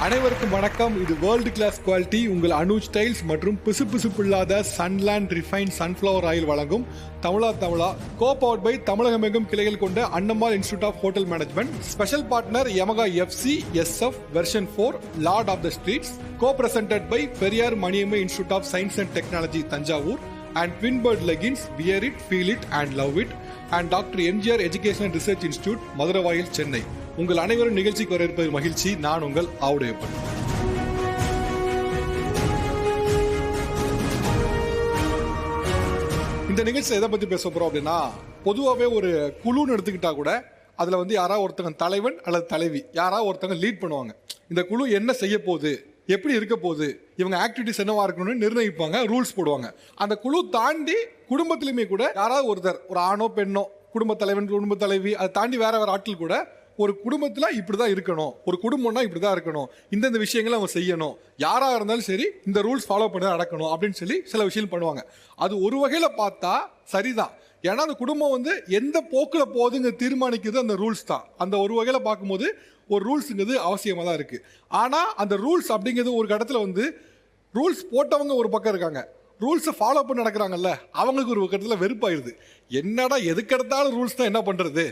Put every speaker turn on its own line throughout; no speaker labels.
அனைவருக்கும் வணக்கம். இது வேர்ல்டு கிளாஸ் குவாலிட்டி உங்கள் அனுஜ் ஸ்டைல்ஸ் மற்றும் பிசுபிசுப்பில்லாத சன்லேண்ட் ரிஃபைன் சன்ஃப்ளவர் ஆயில் வழங்கும் தமிழா கோ பவர்ட் பை தமிழகமெங்கும் கிளைகள் கொண்ட Annammal institute of hotel management. Special partner Yamaha FC SF version 4 lord of the streets. Co presented by Periyar Maniammai institute of science and technology Thanjavur and Twinbird leggings, wear it, feel it and love it, and Dr. MGR Education and Research Institute, Maduravoyal, Chennai. உங்கள் அனைவரும் நிகழ்ச்சிக்கு வரவேற்பதில் மகிழ்ச்சி. நான் உங்கள் ஆவுடையப்பன். இந்த நிகழ்ச்சியில் எதை பத்தி பேச போறோம் அப்படின்னா, பொதுவாகவே ஒரு குழுன்னு எடுத்துக்கிட்டா கூட அதுல யாராவது ஒருத்தங்க தலைவன் அல்லது தலைவி, யாராவது ஒருத்தங்க லீட் பண்ணுவாங்க. இந்த குழு என்ன செய்ய போகுது, எப்படி இருக்க போகுது, இவங்க ஆக்டிவிட்டிஸ் என்னவா இருக்கணும்னு நிர்ணயிப்பாங்க, ரூல்ஸ் போடுவாங்க. அந்த குழு தாண்டி குடும்பத்திலுமே கூட யாராவது ஒருத்தர், ஒரு ஆணோ பெண்ணோ, குடும்ப தலைவன் குடும்ப தலைவி, அதை தாண்டி வேற ஆட்கள் கூட ஒரு குடும்பத்துல இப்படிதான் இருக்கணும், ஒரு குடும்பம்னா இப்படிதான் இருக்கணும், இந்தந்த விஷயங்களை அவங்க செய்யணும், யாரா இருந்தாலும் சரி இந்த ரூல்ஸ் ஃபாலோ பண்ணி நடக்கணும் அப்படின்னு சொல்லி சில விஷயம் பண்ணுவாங்க. அது ஒரு வகையில பார்த்தா சரிதான். ஏன்னா அந்த குடும்பம் எந்த போக்கில் போகுதுங்க தீர்மானிக்கிறது அந்த ரூல்ஸ் தான். அந்த ஒரு வகையில் பார்க்கும்போது ஒரு ரூல்ஸுங்கிறது அவசியமாக தான் இருக்குது. ஆனால் அந்த ரூல்ஸ் அப்படிங்கிறது ஒரு இடத்துல ரூல்ஸ் போட்டவங்க ஒரு பக்கம் இருக்காங்க, ரூல்ஸை ஃபாலோ பண்ணி நடக்கிறாங்கல்ல, அவங்களுக்கு ஒரு இடத்துல வெறுப்பாயிருது. என்னடா எதுக்கு எடுத்தாலும் ரூல்ஸ் தான், என்ன பண்ணுறது,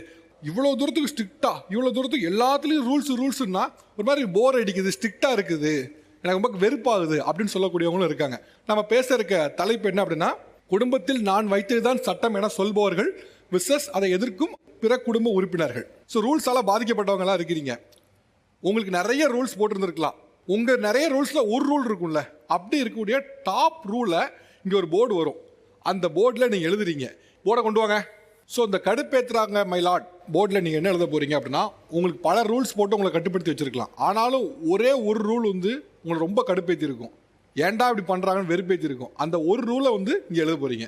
இவ்வளோ தூரத்துக்கு ஸ்ட்ரிக்டா, இவ்வளோ தூரத்துக்கு எல்லாத்துலேயும் ரூல்ஸ்னா ஒரு மாதிரி போர் அடிக்குது, ஸ்ட்ரிக்டாக இருக்குது, எனக்கு ரொம்ப வெறுப்பாகுது அப்படின்னு சொல்லக்கூடியவங்களும் இருக்காங்க. நம்ம பேச இருக்க தலைப்பு என்ன அப்படின்னா, குடும்பத்தில் நான் வைத்ததுதான் சட்டம் என சொல்பவர்கள் விசஸ் அதை எதிர்க்கும் பிற குடும்ப உறுப்பினர்கள். ஸோ ரூல்ஸால பாதிக்கப்பட்டவங்களாம் இருக்கிறீங்க. உங்களுக்கு நிறைய ரூல்ஸ் போட்டிருந்துருக்கலாம். உங்கள் நிறைய ரூல்ஸில் ஒரு ரூல் இருக்கும்ல, அப்படி இருக்கக்கூடிய டாப் ரூலை இங்கே ஒரு போர்டு வரும். அந்த போர்டில் நீங்கள் எழுதுறீங்க. போர்டை கொண்டு வாங்க. ஸோ இந்த கடுப்பேற்றுறாங்க மை லார்ட் போர்டில் நீங்கள் என்ன எழுத போகிறீங்க அப்படின்னா, உங்களுக்கு பல ரூல்ஸ் போட்டு உங்களை கட்டுப்படுத்தி வச்சுருக்கலாம். ஆனாலும் ஒரே ஒரு ரூல் உங்களை ரொம்ப கடுப்பேற்றி இருக்கும், ஏன்டா இப்படி பண்ணுறாங்கன்னு வெறுப்பேற்றி இருக்கும். அந்த ஒரு ரூலை இங்கே எழுத போகிறீங்க.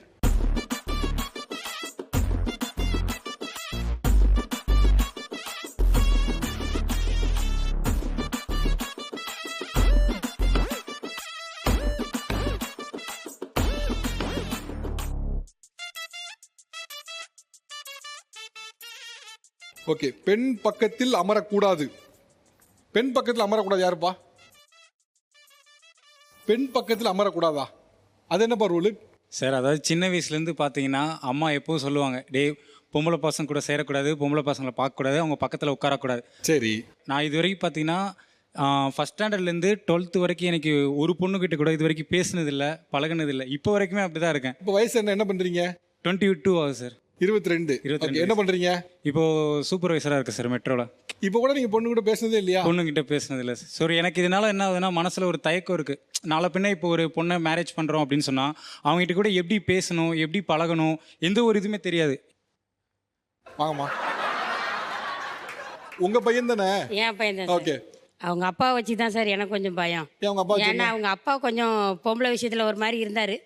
ஓகே, பெண் பக்கத்தில் அமரக்கூடாது. பெண் பக்கத்தில் அமரக்கூடாது யாருப்பா? பெண் பக்கத்தில் அமரக்கூடாதா? அது என்னப்பா ரூலு
சார்? அதாவது சின்ன வயசுலேருந்து பார்த்தீங்கன்னா அம்மா எப்பவும் சொல்லுவாங்க, டே பொம்பளை பசங்க கூட சேரக்கூடாது, பொம்பளை பசங்களை பார்க்கக்கூடாது, அவங்க பக்கத்தில் உட்காரக்கூடாது.
சரி,
நான் இது வரைக்கும் பார்த்தீங்கன்னா ஃபஸ்ட் ஸ்டாண்டர்ட்லேருந்து 12th வரைக்கும் எனக்கு ஒரு பொண்ணுக்கிட்ட கூட இது வரைக்கும் பேசினதில்லை, பழகினதில்லை. இப்போ வரைக்குமே அப்படி தான் இருக்கேன்.
இப்போ வயசு என்ன பண்ணுறீங்க?
22 ஆகுது சார்.
22. என்ன பண்ணுறீங்க?
இப்போ சூப்பர்வைசராக இருக்கு சார் மெட்ரோவில்.
இப்போ கூட நீங்கள் பொண்ணு கூட பேசுனதே இல்லையா?
பொண்ணுகிட்ட பேசுனதில்லை சார். சரி, எனக்கு இதனால என்ன ஆகுதுன்னா, மனசில் ஒரு தயக்கம் இருக்குது. நாளை பின்ன இப்போ ஒரு பொண்ணை மேரேஜ் பண்ணுறோம் அப்படின்னு சொன்னால் அவங்ககிட்ட கூட எப்படி பேசணும், எப்படி பழகணும், எந்த ஒரு இதுவுமே தெரியாது.
வாங்கம்மா, உங்கள் பையன் தானே?
என் பையன் தான்.
ஓகே,
அவங்க அப்பா வச்சு தான் சார் எனக்கு கொஞ்சம் பயம்.
அவங்க அப்பா
ஏன்னா அவங்க அப்பா கொஞ்சம் பொம்பளை விஷயத்தில் ஒரு மாதிரி இருந்தார்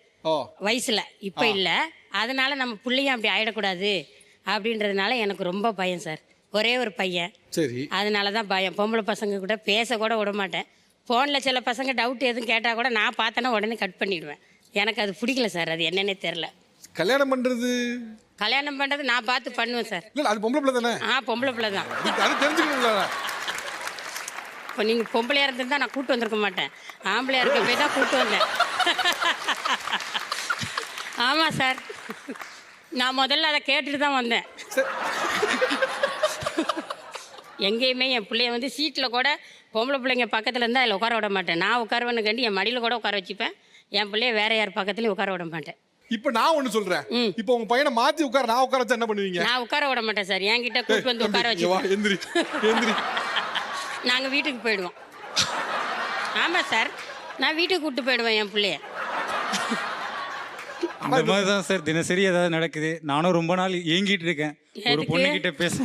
வயசில், இப்போ இல்லை. அதனால நம்ம பிள்ளையும் அப்படி ஆகிடக்கூடாது அப்படின்றதுனால எனக்கு ரொம்ப பயம் சார். ஒரே ஒரு பையன்,
சரி,
அதனால தான் பயம். பொம்பளை பசங்க கூட பேச கூட விட மாட்டேன். ஃபோனில் சில பசங்க டவுட் எதுவும் கேட்டால் கூட நான் பார்த்தேன்னா உடனே கட் பண்ணிவிடுவேன். எனக்கு அது பிடிக்கல சார், அது என்னன்னே தெரில.
கல்யாணம் பண்ணுறது
நான் பார்த்து பண்ணுவேன் சார்.
இல்லை, அது பொம்பளை பிள்ளை தானே?
பொம்பளை பிள்ளை தான்.
அது தெரிஞ்சுக்கணுங்களா?
இப்போ நீங்கள் பொம்பளையாக இருந்திருந்தா நான் கூப்பிட்டு வந்திருக்க மாட்டேன், ஆம்பளையாக இருக்க போய் தான் கூப்பிட்டு வந்தேன். ஆமாம் சார், நான் முதல்ல அதை கேட்டுட்டு தான் வந்தேன். எங்கேயுமே என் பிள்ளைய சீட்டில் கூட பொம்பளை பிள்ளைங்க பக்கத்தில் இருந்தால் அதில் உட்கார விட மாட்டேன். நான் உட்காருவேன்னு கண்டு என் மடியில் கூட உட்கார வச்சுப்பேன். என் பிள்ளைய வேற யார் பக்கத்துலையும் உட்கார விட மாட்டேன்.
இப்போ நான் ஒன்று சொல்கிறேன், இப்போ உங்கள் பையனை மாற்றி நான் உட்கார வச்சா என்ன பண்ணுவீங்க?
நான் உட்கார விட மாட்டேன் சார், என்கிட்ட கூப்பிட்டு வந்து உட்கார வச்சு
எந்திரி
நாங்கள் வீட்டுக்கு போயிடுவோம். ஆமாம் சார், நான் வீட்டுக்கு கூப்பிட்டு போயிடுவேன் என் பிள்ளைய.
அந்த மாதிரி தான் சார் தினசரி ஏதாவது நடக்குது. நானும் ரொம்ப நாள் ஏங்கிட்டு இருக்கேன் ஒரு பொண்ணுகிட்ட பேச.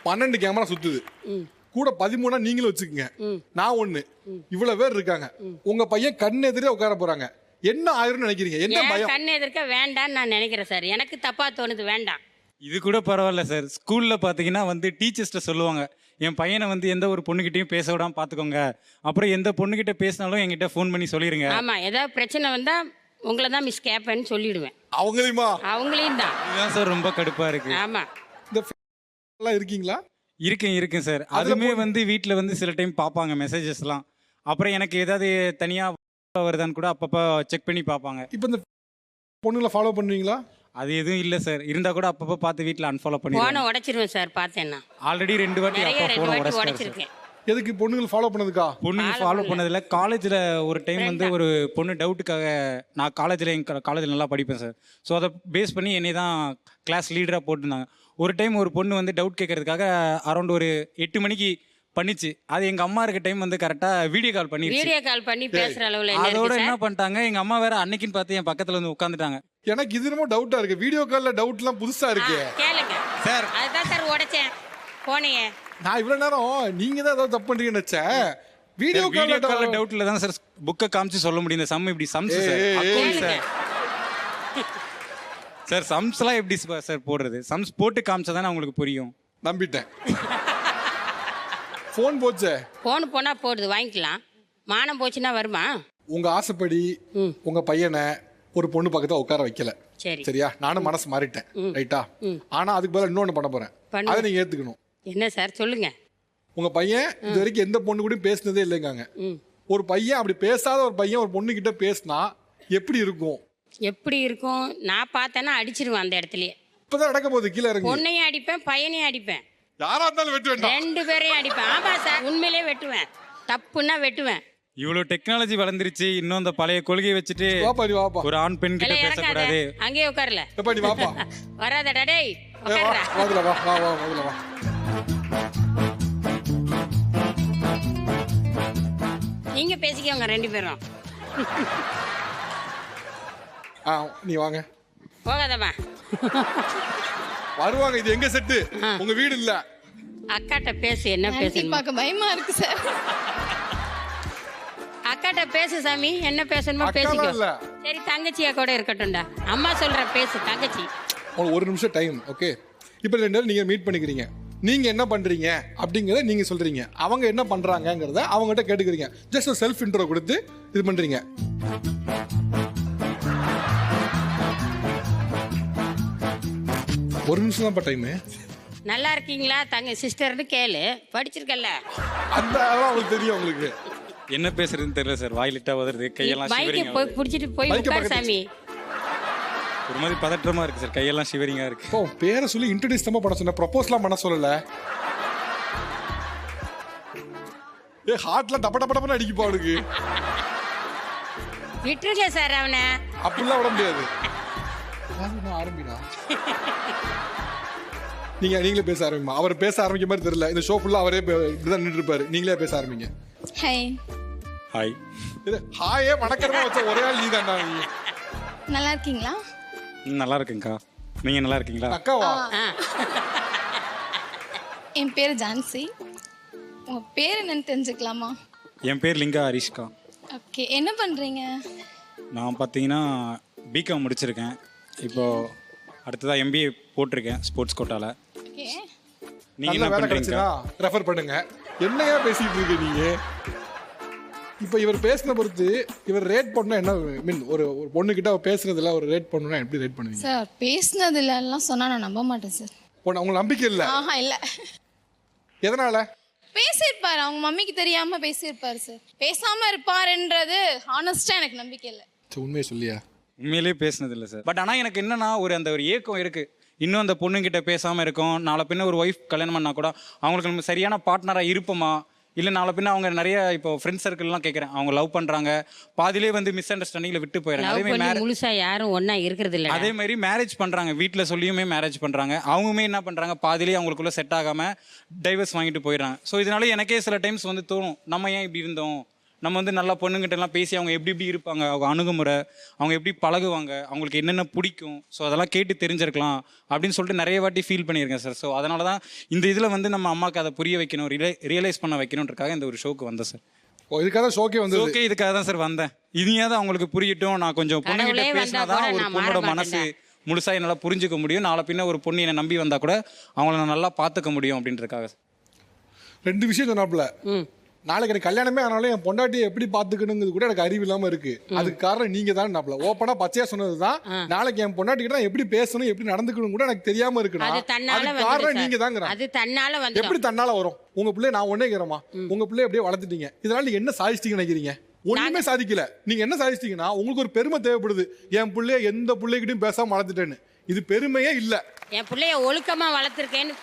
12 கேமரா சுத்துது, கூட 13 நீங்களும் வச்சுக்கோங்க, நான் 1, இவ்வளவு பேர் இருக்காங்க. உங்க பையன் கண் எதிரே உட்கார போறாங்க, என்ன ஆயிரும் நினைக்கிறீங்க? என்ன பயம்?
கண் எதிர்க்க வேண்டான்னு நான் நினைக்கிறேன் சார். எனக்கு தப்பா தோணுது, வேண்டாம்.
இது கூட பரவாயில்ல சார். ஸ்கூலில் பார்த்தீங்கன்னா டீச்சர்ஸ்ட்ட சொல்லுவாங்க, என் பையனை எந்த ஒரு பொண்ணுகிட்டையும் பேச விடாமல் பார்த்துக்கோங்க, அப்புறம் எந்த பொண்ணுகிட்ட பேசினாலும் என்கிட்ட ஃபோன் பண்ணி சொல்லிடுங்க.
ஆமாம், ஏதாவது பிரச்சனை வந்தால் உங்களை தான் மிஸ் கேப்பேன்னு சொல்லிடுவேன்.
அவங்களையும் தான்.
இதுதான் சார் ரொம்ப கடுப்பாக இருக்குது.
ஆமாம்,
இந்த இருக்கீங்களா?
இருக்கேன் சார். அதுவுமே வந்து வீட்டில் வந்து சில டைம் பார்ப்பாங்க மெசேஜஸ்லாம். அப்புறம் எனக்கு ஏதாவது தனியாக வருதான்னு கூட அப்பப்போ செக் பண்ணி பார்ப்பாங்க.
இப்போ இந்த பொண்ணுங்களை ஃபாலோ பண்ணுவீங்களா?
அது எதுவும் இல்லை சார். இருந்தால் கூட அப்பப்போ பார்த்து வீட்டில் அன்ஃபாலோ பண்ணி
போனை உடைச்சிருவேன் சார் பார்த்தேன்னா.
ஆல்ரெடி 2 வாட்டி
நிறைய
அப்பா
2
ஃபோனை
வாட்டி
உடச்சிட்டாரு சார்.
உடைச்சிருக்கேன்.
எதுக்கு பொண்ணுங்களை ஃபாலோ பண்ணதுக்கா?
பொண்ணுங்க ஃபாலோ பண்ணதில்ல. காலேஜில் ஒரு டைம் வந்து ஒரு பொண்ணு டவுட்டுக்காக, நான் காலேஜில் எங்கள் காலேஜில் நல்லா படிப்பேன் சார். ஸோ அதை பேஸ் பண்ணி என்னை தான் கிளாஸ் லீடராக போட்டிருந்தாங்க. ஒரு டைம் ஒரு பொண்ணு வந்து டவுட் கேட்கறதுக்காக அரௌண்ட் ஒரு 8 மணிக்கு பண்ணிச்சு. அது எங்கள் அம்மா இருக்க டைம் வந்து கரெக்டாக வீடியோ கால் பண்ணிடுச்சு.
வீடியோ கால் பண்ணி பேசுற அளவுல என்ன
அதோட
இருக்கு
என்ன
சார்?
பண்ணிட்டாங்க, எங்கள் அம்மா வேற அன்னைக்குன்னு பார்த்து என் பக்கத்தில் வந்து உட்காந்துட்டாங்க.
எனக்கு இது என்னமோ டவுட்டா இருக்கு. வீடியோ கால்ல டவுட்லாம் புதுசா இருக்கு.
கேளுங்க
சார்
அதுதான் சார் உடைச்சேன் போனையே.
நான் இவ்வளவு நேரம் நீங்க தான் ஏதாவது தப்பு பண்றீங்கன்னு நினைச்சேன். வீடியோ
வீடியோ கால்
கால்ல
டவுட்ல தான் சார் புக்கை காமிச்சு சொல்ல முடியும். இந்த சம் இப்படி சம்ஸ் சார்,
ஏய்,
அக்கௌண்ட்
கேளுங்க.
சார். சார் சம்ஸ்லாம் எப்படி சார் போடுறது? சம்ஸ் போட்டு காமிச்சா தானே உங்களுக்கு புரியும்.
நம்பிட்டேன். ஃபோன் போச்சே.
போன் போனா போடுது வாங்கிக்கலாம். மானம் போச்சுன்னா வருமா?
உங்க ஆசைப்படி உங்க பையனை ஒரு பொண்ணு பக்கத்துல உட்கார வைக்கல.
சரி
சரியா? நானும் மனசு மாறிட்டேன். ரைட்டா? ஆனா அதுக்கு பதிலா இன்னொன்னு பண்ண போறேன்.
பண்ணு.
அதை நீங்க ஏத்துக்கணும்.
என்ன சார் சொல்லுங்க.
உங்க பையன் இது வரைக்கும் எந்த பொண்ணு கூட பேசினதே இல்லைங்காங்க. ஒரு பையன் அப்படி பேசாத ஒரு பையன் ஒரு பொண்ணு கிட்ட பேசினா எப்படி இருக்கும்?
எப்படி இருக்கும்? நான் பார்த்தேன்னா அடிச்சிருவேன் அந்த இடத்துலயே.
இப்பதான் நடக்க போகுது. கீழே இறங்கி
பொண்ணையும் அடிப்பேன் பையனையும் அடிப்பேன்.
யாரா இருந்தாலும் வெட்ட வேண்டாம்.
2 பேரையும் அடிப்பேன். ஆமா சார் உண்மையிலே வெட்டுவேன். தப்புன்னா வெட்டுவேன்.
இவ்வளோ டெக்னாலஜி வளர்ந்துருச்சு. இன்னும் அந்த பழைய கொள்கையை வச்சுட்டு
வாப்பா நீ வாப்பா.
ஒரு ஆண் பெண் கிட்ட
இல்லை இறங்காத
பேசக்கூடாது.
அங்கேயே உட்காரல.
எப்பா நீ வாப்பா.
வராதடா டேய்
வா
உட்கார்றா.
முதல்ல வா வா வா முதல்ல வா.
நீங்க பேசிக்கோங்க 2 பேரும்.
நீ வாங்க.
போகாதம்மா.
வருவாங்க. இது எங்க செட்டு? உங்க வீடு இல்ல.
அக்காட்ட பேசு. என்ன பேசணும்?
பார்க்க பயமா இருக்கு சார்.
அக்காட்ட பேசு சாமி. என்ன பேசணுமோ
அக்காலாம்
பேசிக்கோ.
இல்ல.
சரி தங்கச்சியா கூட இருக்கட்டும்டா. அம்மா சொல்ற பேசு தங்கச்சி.
ஒரு நிமிஷம் டைம். ஓகே. இப்போ 2 பேரும் நீங்க மீட் பண்ணிக்கிறீங்க. நீங்க என்ன பண்றீங்க அப்படிங்கறத நீங்க சொல்றீங்க. அவங்க என்ன பண்றாங்கங்கறத அவங்ககிட்ட கேட்டுக்கிறீங்க. ஜஸ்ட் ஒரு செல்ஃப் இன்ட்ரோ கொடுத்து இது பண்றீங்க. ஒரு நிமிஷம் தான் டைம்.
நல்லா இருக்கீங்களா தங்க சிஸ்டர்னு கேளு. படிச்சிருக்கல.
அந்த அதெல்லாம் உங்களுக்கு தெரியும். உங்களுக்கு
என்ன பேசுறதுன்னு தெரியல சார். வாயிலிட்டா உதறது, கையெல்லாம்
பைக்கை
ஷிவரிங்கா
போய்
வருது.
பிடிச்சிட்டு போய்
பைக்கை
உட்கார்
பக்கத்து
சாமி.
ஒரு மாதிரி பதற்றமா இருக்கு சார். கையெல்லாம் ஷிவரிங்கா இருக்கு.
ஓ பேரை சொல்லி இன்ட்ரடியூஸ் தான் பண்ண சொன்ன. ப்ரொபோஸ்லாம் பண்ண சொல்லல. ஹார்ட்லாம் டப்ப டப்ப டப்பன்னு அடிக்குப்பா அவனுக்கு.
விட்டுருங்க சார் அவனை.
அப்படிலாம் விட முடியாது. ஆரம்பிடா. நீங்களே பேச ஆரம்பிமா. அவர் பேச ஆரம்பிக்க மாதிரி தெரியல. இந்த ஷோ ஃபுல்லா அவரே இப்படிதான் நின்று இருப்பாரு. நீங்களே பேச ஆரம்பிங்க.
ஹாய்.
ஹாய்.
ஹாயே வணக்கமா வச்ச ஒரே ஆள் நீ தான்டா. நீ
நல்லா இருக்கீங்களா?
நல்லா இருக்குங்கக்கா. நீங்க நல்லா இருக்கீங்களா?
அக்காவா?
என் பேர் ஜான்சி. உங்க பேர் என்னன்னு தெரிஞ்சுக்கலாமா?
என் பேர் லிங்கா ஹரிஷ்கா.
ஓகே. என்ன பண்றீங்க?
நான் பார்த்தீங்கன்னா பிகாம் முடிச்சிருக்கேன். இப்போ அடுத்ததாக எம்பிஏ போட்டிருக்கேன் ஸ்போர்ட்ஸ் கோட்டால.
ஓகே.
நீங்க
நல்ல
என்ன
வேலை
பண்றீங்க?
கிடைச்சுனா ரெஃபர் பண்ணுங்க. என்னையா பேசிட்டு இருக்க நீங்க? இப்போ இவர் பேசின பொறுத்து இவர் ரேட் பண்ணா என்ன மீன்? ஒரு பொண்ணு கிட்ட பேசுறதுல ஒரு ரேட் பண்ணா எப்படி ரேட் பண்ணுவீங்க?
சார் பேசினதுல எல்லாம் சொன்னா நான் நம்ப மாட்டேன் சார்.
உங்களுக்கு நம்பிக்கை இல்ல?
ஆஹா இல்ல.
எதனால?
பேசியிருப்பாரு. அவங்க மம்மிக்கு தெரியாம பேசியிருப்பாரு சார். பேசாம இருப்பாருன்றது ஹானஸ்டா எனக்கு நம்பிக்கை இல்லை.
உண்மையை சொல்லியா?
உண்மையிலேயே பேசினது இல்லை சார். பட் ஆனால் எனக்கு என்னன்னா அந்த ஒரு ஏக்கம் இருக்கு. இன்னும் அந்த பொண்ணுங்கிட்ட பேசாமல் இருக்கும். நாளை பின்ன ஒரு ஒய்ஃப் கல்யாணம் பண்ணால் கூட அவங்களுக்கு நம்ம சரியான பார்ட்னராக இருப்போமா, இல்லை நாளை பின்ன அவங்க நிறைய இப்போ ஃப்ரெண்ட்ஸ் சர்க்கிள்லாம் கேட்குறேன். அவங்க லவ் பண்ணுறாங்க, பாதிலே வந்து மிஸ் அண்டர்ஸ்டாண்டிங்கில் விட்டு போயிடுறாங்க.
லவ்
அதே
பண்ணி
மாதிரி
முழுசா யாரும் ஒண்ணா இருக்கிறது இல்ல.
அதே மாதிரி மேரேஜ் பண்ணுறாங்க. வீட்டில் சொல்லியுமே மேரேஜ் பண்ணுறாங்க. அவங்களுமே என்ன பண்ணுறாங்க, பாதிலே அவங்களுக்குள்ள செட் ஆகாமல் டைவர்ஸ் வாங்கிட்டு போயிடுறாங்க. ஸோ இதனால எனக்கே சில டைம்ஸ் வந்து தோணும், நம்ம ஏன் இப்படி இருந்தோம்? நம்ம வந்து நல்லா பொண்ணுங்கிட்ட எல்லாம் பேசி அவங்க எப்படி இருப்பாங்க, அவங்க அணுகுமுறை, அவங்க எப்படி பழகுவாங்க, அவங்களுக்கு என்னென்ன பிடிக்கும், ஸோ அதெல்லாம் கேட்டு தெரிஞ்சிருக்கலாம் அப்படின்னு சொல்லிட்டு நிறைய வாட்டி ஃபீல் பண்ணியிருக்கேன் சார். ஸோ அதனால தான் இந்த இதில் வந்து நம்ம அம்மாவுக்கு அதை புரிய வைக்கணும், ரியலைஸ் பண்ண வைக்கணுன்றக்காக இந்த ஒரு ஷோக்கு வந்தேன் சார்.
இதுக்காக ஷோக்கே வந்து
ஓகே, இதுக்காக தான் சார் வந்தேன். இனியாவது அவங்களுக்கு புரியட்டும். நான் கொஞ்சம் பொண்ணுகிட்ட பேசினா தான் ஒரு பொண்ணோட மனசு முழுசா என்னால் புரிஞ்சுக்க முடியும். நாளை பின்ன ஒரு பொண்ணு என்னை நம்பி வந்தால் கூட அவங்கள நான் நல்லா பார்த்துக்க முடியும் அப்படின்றதுக்காக.
2 விஷயம் சொன்னாப்புல. நாளைக்கு எனக்கு கல்யாணமே ஆனாலும் என் பொண்டாட்டியை எப்படி பாத்துக்கணுங்கிறது கூட எனக்கு அறிவு இல்லாம இருக்கு. அதுக்கு காரணம் நீங்க தான். ஓப்பனா பச்சையா சொன்னதுதான். நாளைக்கு என் பொண்டாட்டி கிட்ட எப்படி பேசணும் எப்படி நடந்துக்கணும் கூட எனக்கு தெரியாம இருக்கு. அதுக்கு காரணம் நீங்க தாங்க.
அது தன்னால வந்து
எப்படி தன்னால வரும்? உங்க பிள்ளை நான் ஒன்னே கேறமா, உங்க பிள்ளை அப்படியே வளர்த்துட்டீங்க, இதனால நீங்க என்ன சாதிச்சிட்டீங்க நினைக்கிறீங்க? ஒண்ணுமே சாதிக்கல. நீங்க என்ன சாதிச்சிட்டீங்கன்னா உங்களுக்கு ஒரு பெருமை தேவைப்படுது. என் பிள்ளைய எந்த பிள்ளைகிட்டையும் பேசாம வளர்த்துட்டேன்னு. இது பெருமையே இல்ல.
என் பிள்ளைய ஒழுக்கமா வளர்த்திருக்கேன்னு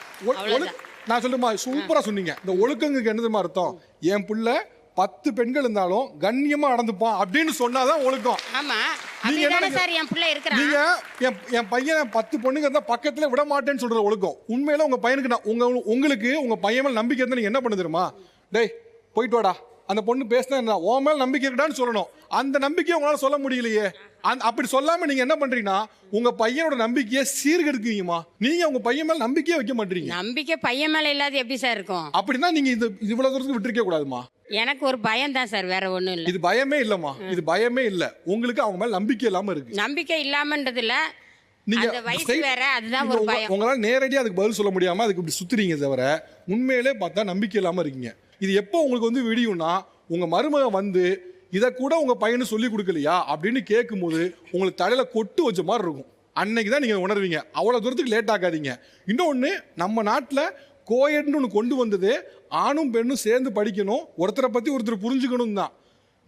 நான் சொல்லுமா, சூப்பரா சொன்னீங்க. இந்த ஒழுக்கங்களுக்கு என்ன தெரியுமா அர்த்தம்? என் புள்ள 10 பெண்கள் இருந்தாலும் கண்ணியமா நடந்துப்பான் அப்படின்னு சொன்னாதான் ஒழுக்கம்.
ஆமா,
நீங்க என்ன
சார் என் பிள்ளை இருக்கிறான்.
நீங்க என் பையன் 10 பொண்ணுங்க இருந்தா பக்கத்துல விட மாட்டேன்னு சொல்ற ஒழுக்கம். உண்மையில உங்க பையனுக்கு உங்களுக்கு உங்க பையன் மேல நம்பிக்கை இருந்தா நீங்க என்ன பண்ண தெரியுமா? டேய் போயிட்டு வாடா, அந்த பொண்ணு பேசினா உன் மேல நம்பிக்கை இருக்கான்னு சொல்லணும். அந்த நம்பிக்கையை உங்களால சொல்ல முடியலையே. அப்படி சொல்லாம நீங்க என்ன பண்றீங்கன்னா உங்க பையனோட நம்பிக்கையை சீர்கெடுக்குவீங்கம்மா. நீங்க உங்க பையன் மேல நம்பிக்கையே வைக்க மாட்டீங்க.
நம்பிக்கை பையன் மேல இல்லாத எப்படி சார் இருக்கும்?
அப்படின்னா நீங்க இவ்வளவு தூரத்துக்கு விட்டுருக்க கூடாதுமா.
எனக்கு ஒரு பயம் தான் சார், வேற ஒண்ணும் இல்ல.
இது பயமே இல்லம்மா, இது பயமே இல்ல. உங்களுக்கு அவங்க மேல நம்பிக்கை இல்லாம இருக்கு.
நம்பிக்கை இல்லாமன்றது இல்ல,
நீங்க
வயசு வேற, அதுதான் ஒரு பயம்.
உங்களால நேரடியா அதுக்கு பதில் சொல்ல முடியாம அதுக்கு இப்படி சுத்துறீங்க தவிர உண்மையிலே பார்த்தா நம்பிக்கை இல்லாம இருக்கீங்க. இது எப்போ உங்களுக்கு வந்து விடியும்னா உங்க மருமகன் வந்து இதை கூட உங்க பையனு சொல்லி கொடுக்கலையா அப்படின்னு கேட்கும்போது உங்களுக்கு தலையில கொட்டு வச்ச மாதிரி இருக்கும். அன்னைக்கு தான் நீங்க உணர்வீங்க. அவ்வளவு தூரத்துக்கு லேட் ஆகாதீங்க. இன்னொன்னு, நம்ம நாட்டில் கோயட்னு ஒன்று கொண்டு வந்தது ஆணும் பெண்ணும் சேர்ந்து படிக்கணும், ஒருத்தரை பத்தி ஒருத்தர் புரிஞ்சுக்கணும் தான்.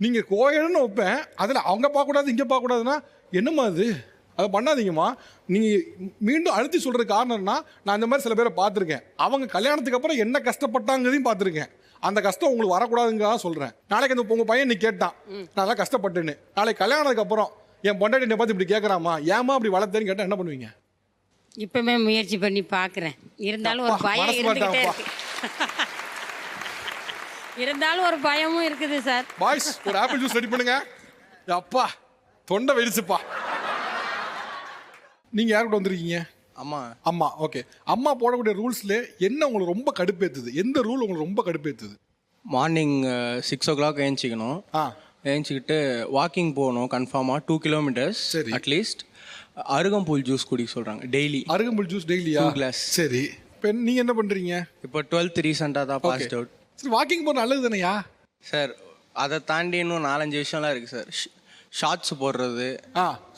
நீங்க கோயட்னு வைப்பேன், அதில் அவங்க பார்க்கக்கூடாது இங்கே பார்க்கக்கூடாதுன்னா என்னம்மா அது? அதை பண்ணாதீங்கம்மா. நீங்க மீண்டும் அழுத்தி சொல்ற காரணம்னா, நான் இந்த மாதிரி சில பேரை பார்த்துருக்கேன். அவங்க கல்யாணத்துக்கு அப்புறம் என்ன கஷ்டப்பட்டாங்கிறதையும் பார்த்துருக்கேன். அந்த கஷ்டம் உங்களுக்கு வரக்கூடாதுங்க சொல்றேன். நாளைக்கு அந்த உங்க பையன் நீ கேட்டான் நான் தான் கஷ்டப்பட்டேன்னு, நாளைக்கு கல்யாணத்துக்கு அப்புறம் என் பொண்டாட்டி என்னை பார்த்து இப்படி கேட்கறாமா, ஏமா அப்படி வளர்த்தேன்னு கேட்டா என்ன பண்ணுவீங்க?
இப்பவுமே முயற்சி பண்ணி பார்க்குறேன். இருந்தாலும் ஒரு பயம் இருந்துகிட்டே இருக்கு. இருந்தாலும் ஒரு பயமும் இருக்குது சார்.
பாய்ஸ் ஒரு ஆப்பிள் ஜூஸ் ரெடி பண்ணுங்க. அப்பா தொண்டை வெடிச்சுப்பா. நீங்க யார் கூட வந்திருக்கீங்க?
அம்மா.
அம்மா. ஓகே. அம்மா போடக்கூடிய ரூல்ஸ்ல என்ன உங்களுக்கு ரொம்ப கடுப்பேத்துது? எந்த ரூல் உங்களுக்கு ரொம்ப கடுப்பேத்துது?
Morning 6 o'clock ஏஞ்சிக்கணும். ஏஞ்சிக்கிட்டு வாக்கிங் போகணும் கன்ஃபார்மாக 2 kilometers அட்லீஸ்ட். அருகம்புல் ஜூஸ் குடிக்க சொல்கிறாங்க டெய்லி.
அருகம்புல் ஜூஸ் டெய்லியா?
2 glass.
சரி. இப்போ நீங்கள் என்ன பண்ணுறீங்க?
இப்போ 12th ரீசெண்டாக தான் பாஸ்ட் அவுட்.
சரி, வாக்கிங் போகிறது நல்லது தானேயா
சார்? அதை தாண்டி இன்னும் 4-5 விஷயம்லாம் இருக்குது சார். ஷார்ட்ஸ் போடுறது.